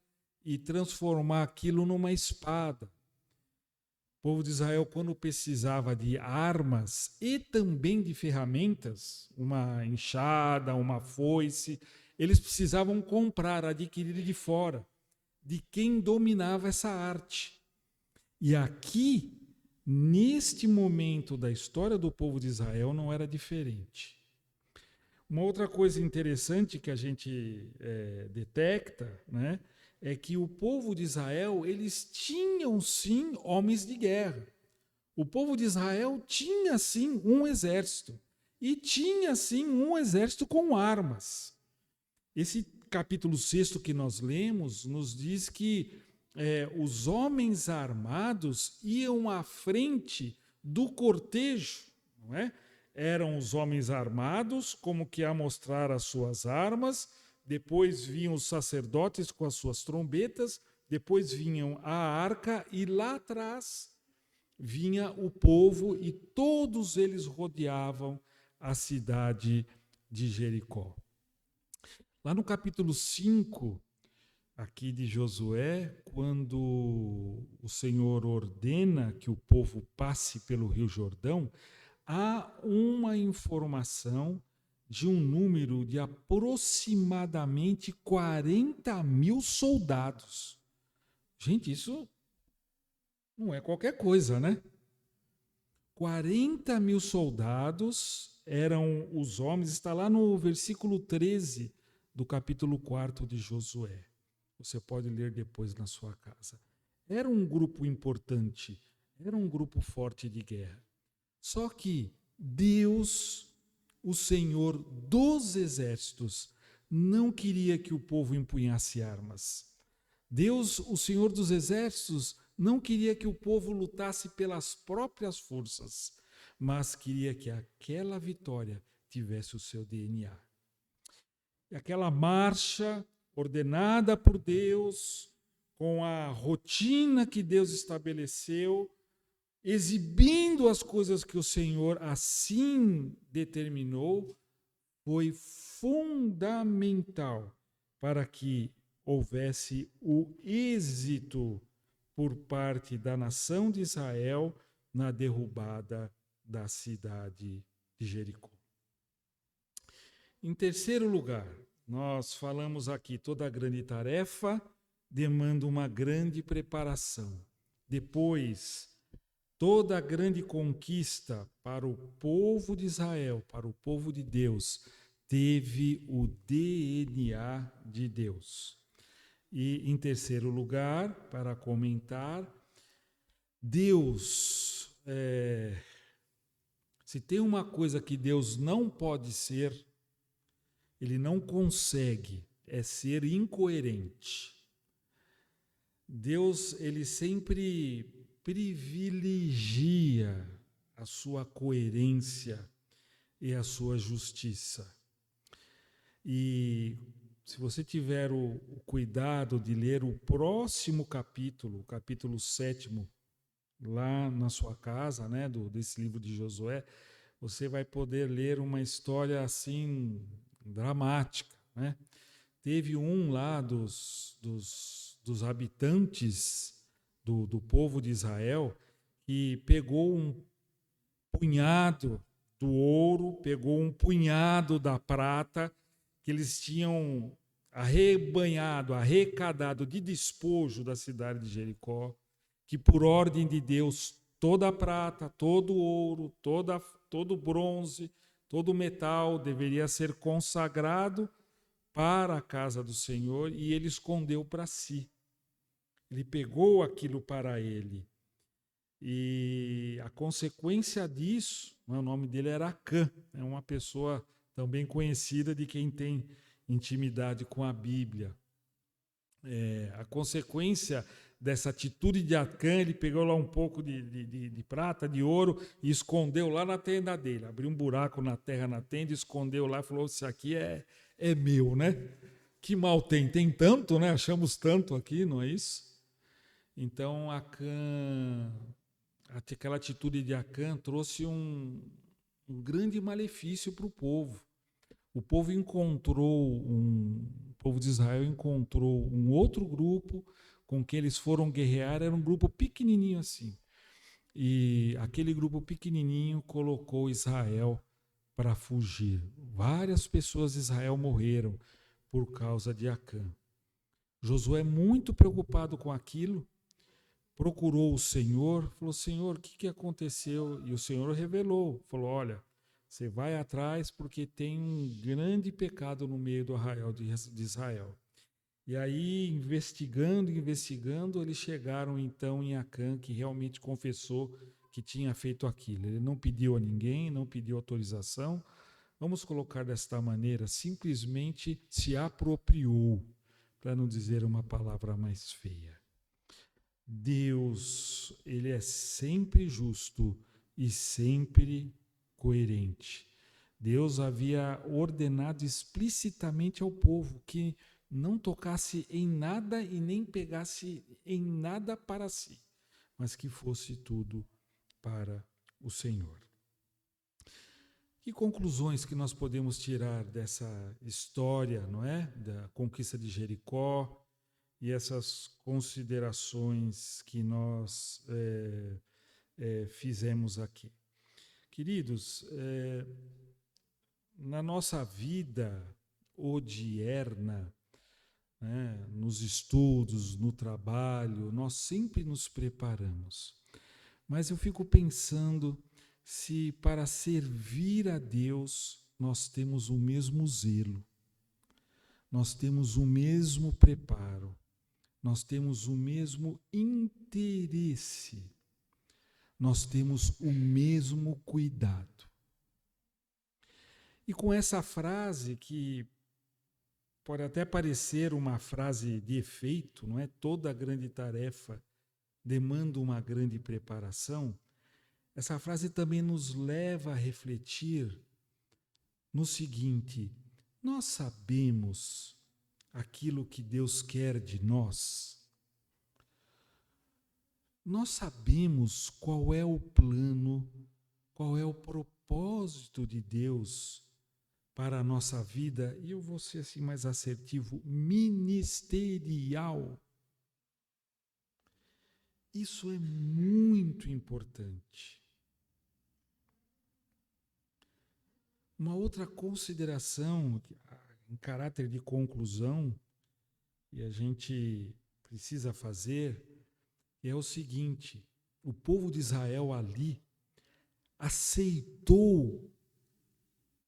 e transformar aquilo numa espada. O povo de Israel, quando precisava de armas e também de ferramentas, uma enxada, uma foice, eles precisavam comprar, adquirir de fora, de quem dominava essa arte. E aqui, neste momento da história do povo de Israel, não era diferente. Uma outra coisa interessante que a gente detecta, né, é que o povo de Israel, eles tinham sim homens de guerra. O povo de Israel tinha sim um exército. E tinha sim um exército com armas. Esse capítulo 6 que nós lemos nos diz que os homens armados iam à frente do cortejo, não é? Eram os homens armados, como que a mostrar as suas armas, depois vinham os sacerdotes com as suas trombetas, depois vinham a arca e lá atrás vinha o povo e todos eles rodeavam a cidade de Jericó. Lá no capítulo 5, aqui de Josué, quando o Senhor ordena que o povo passe pelo Rio Jordão, há uma informação de um número de aproximadamente 40 mil soldados. Gente, isso não é qualquer coisa, né? 40 mil soldados eram os homens, está lá no versículo 13 do capítulo 4 de Josué. Você pode ler depois na sua casa. Era um grupo importante, era um grupo forte de guerra. Só que Deus, o Senhor dos exércitos, não queria que o povo empunhasse armas. Deus, o Senhor dos exércitos, não queria que o povo lutasse pelas próprias forças, mas queria que aquela vitória tivesse o seu DNA. E aquela marcha ordenada por Deus, com a rotina que Deus estabeleceu, exibindo as coisas que o Senhor assim determinou, foi fundamental para que houvesse o êxito por parte da nação de Israel na derrubada da cidade de Jericó. Em terceiro lugar, nós falamos aqui, toda grande tarefa demanda uma grande preparação. Depois, toda grande conquista para o povo de Israel, para o povo de Deus, teve o DNA de Deus. E, em terceiro lugar, para comentar, Deus, se tem uma coisa que Deus não pode ser, ele não consegue, é ser incoerente. Deus, ele sempre privilegia a sua coerência e a sua justiça. E se você tiver o cuidado de ler o próximo capítulo, o capítulo 7 lá na sua casa, né, desse livro de Josué, você vai poder ler uma história assim dramática, né? Teve um lá dos habitantes do povo de Israel que pegou um punhado do ouro, pegou um punhado da prata que eles tinham arrecadado de despojo da cidade de Jericó, que por ordem de Deus toda a prata, todo o ouro, todo o bronze, todo o metal deveria ser consagrado para a casa do Senhor, e ele escondeu para si. Ele pegou aquilo para ele. E a consequência disso, o nome dele era Acã, é uma pessoa também conhecida de quem tem intimidade com a Bíblia. A consequência dessa atitude de Acã, ele pegou lá um pouco de prata, de ouro, e escondeu lá na tenda dele. Abriu um buraco na terra na tenda, escondeu lá e falou: isso aqui é meu, né? Que mal tem? Tem tanto, né? Achamos tanto aqui, não é isso? Então, Acã, aquela atitude de Acã trouxe um grande malefício para o povo. O povo de Israel encontrou um outro grupo com que eles foram guerrear, era um grupo pequenininho assim. E aquele grupo pequenininho colocou Israel para fugir. Várias pessoas de Israel morreram por causa de Acã. Josué, muito preocupado com aquilo, procurou o Senhor, falou: Senhor, o que aconteceu? E o Senhor revelou, falou: olha, você vai atrás porque tem um grande pecado no meio do arraial de Israel. E aí, investigando, eles chegaram então em Acã, que realmente confessou que tinha feito aquilo. Ele não pediu a ninguém, não pediu autorização. Vamos colocar desta maneira, simplesmente se apropriou, para não dizer uma palavra mais feia. Deus, ele é sempre justo e sempre coerente. Deus havia ordenado explicitamente ao povo que não tocasse em nada e nem pegasse em nada para si, mas que fosse tudo para o Senhor. Que conclusões que nós podemos tirar dessa história, não é? Da conquista de Jericó e essas considerações que nós fizemos aqui. Queridos, na nossa vida odierna, né, nos estudos, no trabalho, nós sempre nos preparamos. Mas eu fico pensando se para servir a Deus nós temos o mesmo zelo, nós temos o mesmo preparo, nós temos o mesmo interesse, nós temos o mesmo cuidado. E com essa frase, que pode até parecer uma frase de efeito, não é? Toda grande tarefa demanda uma grande preparação. Essa frase também nos leva a refletir no seguinte: nós sabemos aquilo que Deus quer de nós? Nós sabemos qual é o plano, qual é o propósito de Deus para a nossa vida, e eu vou ser assim mais assertivo, ministerial. Isso é muito importante. Uma outra consideração, em caráter de conclusão, que a gente precisa fazer, é o seguinte: o povo de Israel ali aceitou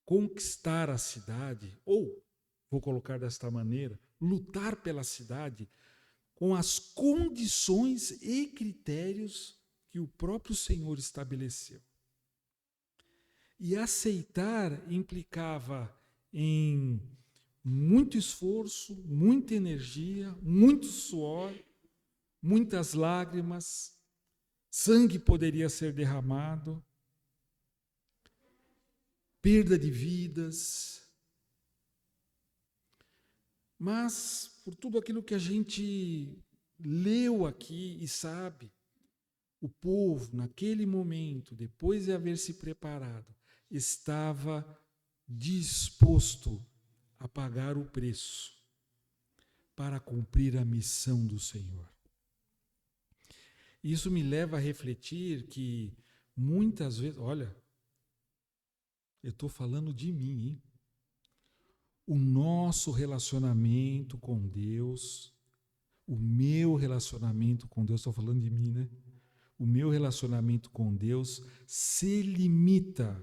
conquistar a cidade, ou, vou colocar desta maneira, lutar pela cidade com as condições e critérios que o próprio Senhor estabeleceu. E aceitar implicava em muito esforço, muita energia, muito suor, muitas lágrimas, sangue poderia ser derramado, perda de vidas. Mas, por tudo aquilo que a gente leu aqui e sabe, O povo, naquele momento, depois de haver se preparado, estava disposto a pagar o preço para cumprir a missão do Senhor. Isso me leva a refletir que muitas vezes, olha, eu estou falando de mim, hein? O nosso relacionamento com Deus, o meu relacionamento com Deus, estou falando de mim, né? O meu relacionamento com Deus se limita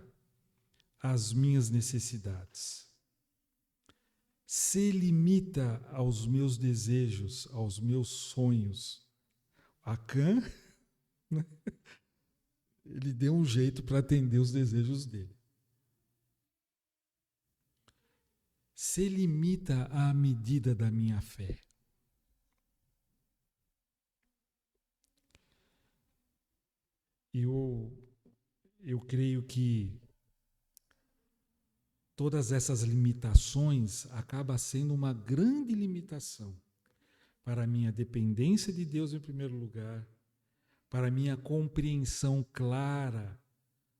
às minhas necessidades, se limita aos meus desejos, aos meus sonhos. Acã, ele deu um jeito para atender os desejos dele. Se limita à medida da minha fé. Eu creio que todas essas limitações acabam sendo uma grande limitação para a minha dependência de Deus em primeiro lugar, para a minha compreensão clara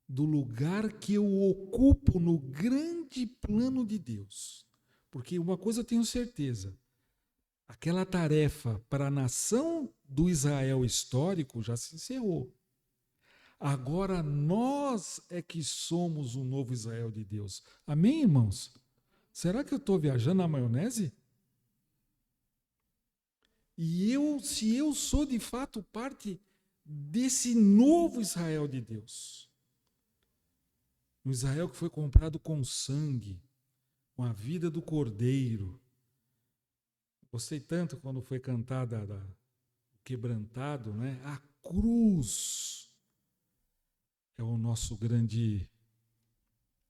do lugar que eu ocupo no grande plano de Deus. Porque uma coisa eu tenho certeza, aquela tarefa para a nação do Israel histórico já se encerrou. Agora nós é que somos o novo Israel de Deus. Amém, irmãos? Será que eu estou viajando na maionese? E se eu sou de fato parte desse novo Israel de Deus, um Israel que foi comprado com sangue, com a vida do Cordeiro. Gostei tanto quando foi cantada o quebrantado, né? A cruz é o nosso grande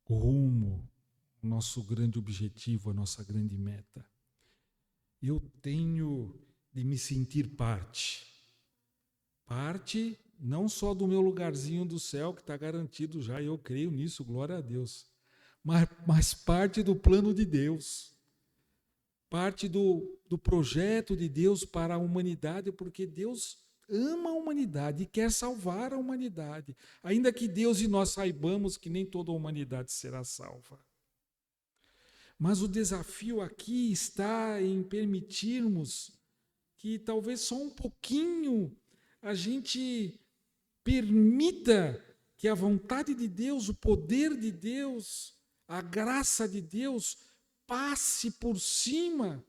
rumo, o nosso grande objetivo, a nossa grande meta. Eu tenho de me sentir parte não só do meu lugarzinho do céu, que está garantido já, eu creio nisso, glória a Deus, mas parte do plano de Deus, parte do projeto de Deus para a humanidade, porque Deus ama a humanidade e quer salvar a humanidade, ainda que Deus e nós saibamos que nem toda a humanidade será salva. Mas o desafio aqui está em permitirmos que talvez só um pouquinho a gente permita que a vontade de Deus, o poder de Deus, a graça de Deus passe por cima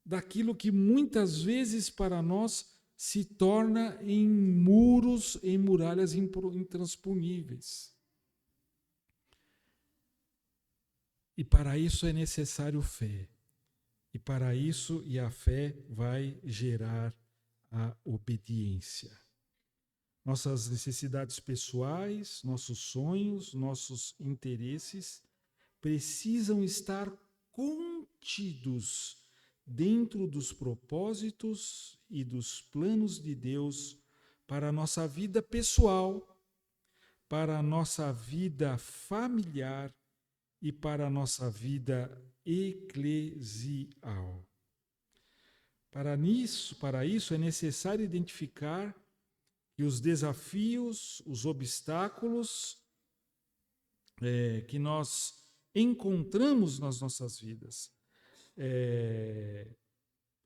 daquilo que muitas vezes para nós se torna em muros, em muralhas intransponíveis. E para isso é necessário fé. E para isso, a fé vai gerar a obediência. Nossas necessidades pessoais, nossos sonhos, nossos interesses precisam estar contidos dentro dos propósitos e dos planos de Deus para a nossa vida pessoal, para a nossa vida familiar e para a nossa vida eclesial. Para isso é necessário identificar que os desafios, os obstáculos que nós encontramos nas nossas vidas,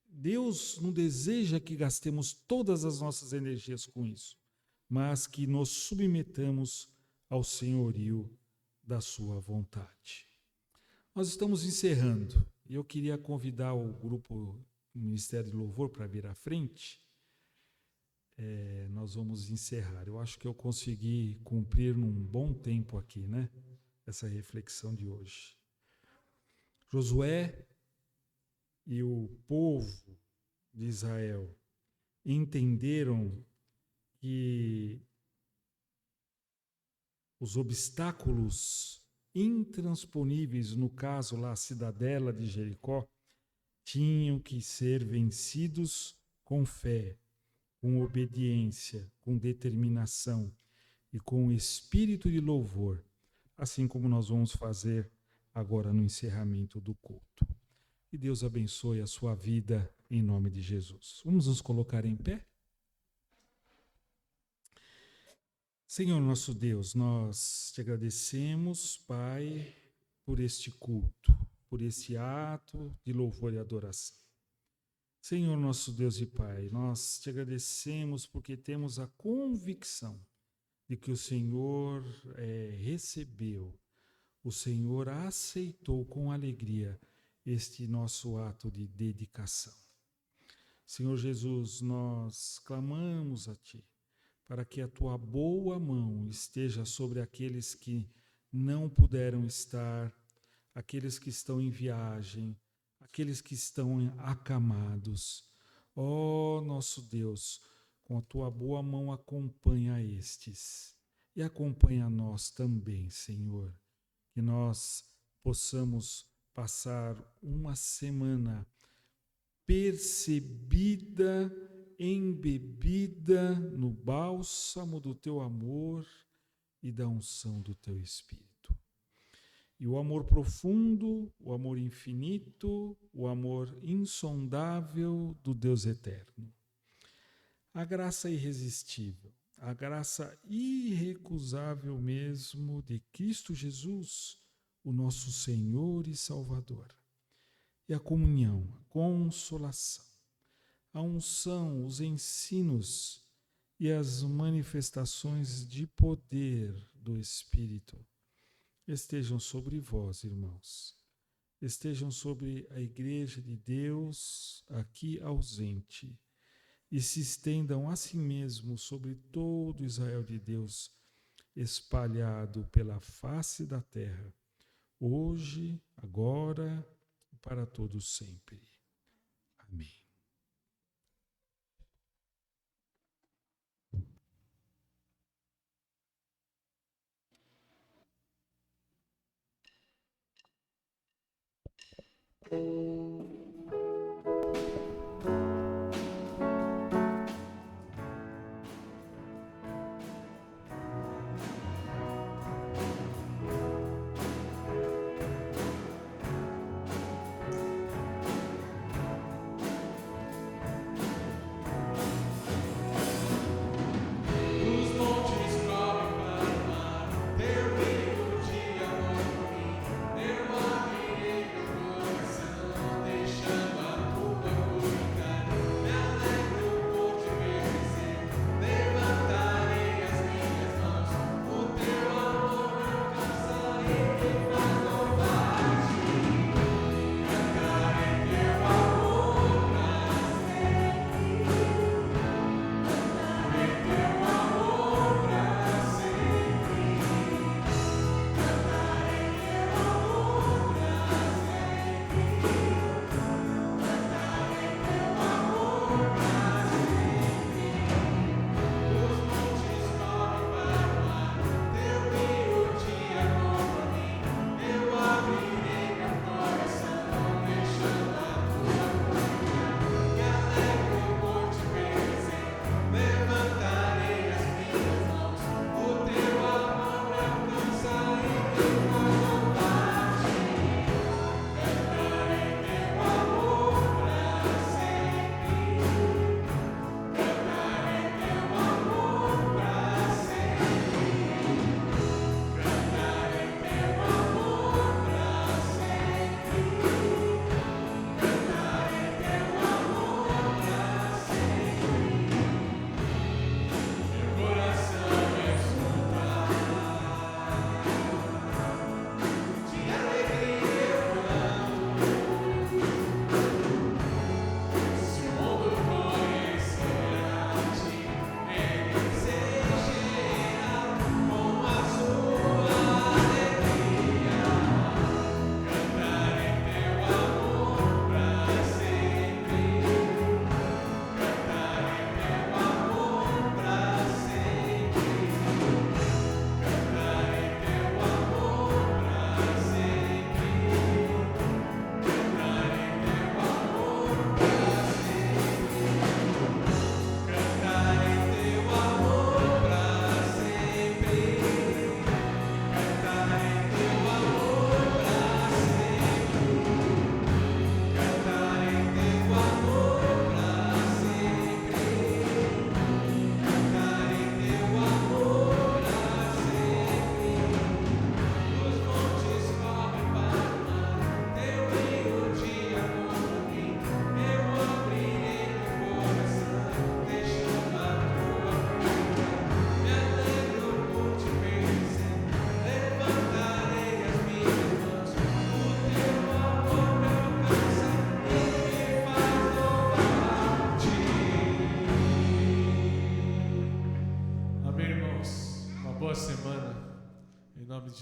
Deus não deseja que gastemos todas as nossas energias com isso, mas que nos submetamos ao senhorio da sua vontade. Nós estamos encerrando e eu queria convidar o grupo do Ministério de Louvor para vir à frente. Nós vamos encerrar. Eu acho que eu consegui cumprir num bom tempo aqui, né? Essa reflexão de hoje. Josué e o povo de Israel entenderam que os obstáculos intransponíveis, no caso lá a cidadela de Jericó, tinham que ser vencidos com fé, com obediência, com determinação e com espírito de louvor, assim como nós vamos fazer agora no encerramento do culto. Que Deus abençoe a sua vida em nome de Jesus. Vamos nos colocar em pé? Senhor nosso Deus, nós te agradecemos, Pai, por este culto, por esse ato de louvor e adoração. Senhor nosso Deus e Pai, nós te agradecemos porque temos a convicção de que o Senhor recebeu, o Senhor aceitou com alegria este nosso ato de dedicação. Senhor Jesus, nós clamamos a Ti, para que a Tua boa mão esteja sobre aqueles que não puderam estar, aqueles que estão em viagem, aqueles que estão acamados. Ó nosso Deus, com a Tua boa mão acompanha estes e acompanha nós também, Senhor, que nós possamos passar uma semana percebida, embebida no bálsamo do Teu amor e da unção do Teu Espírito. E o amor profundo, o amor infinito, o amor insondável do Deus eterno. A graça irresistível, a graça irrecusável mesmo de Cristo Jesus, o nosso Senhor e Salvador. E a comunhão, a consolação, a unção, os ensinos e as manifestações de poder do Espírito estejam sobre vós, irmãos. Estejam sobre a Igreja de Deus aqui ausente e se estendam assim mesmo sobre todo Israel de Deus espalhado pela face da terra, hoje, agora e para todos sempre. Amém. Teu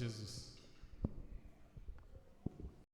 Jesus.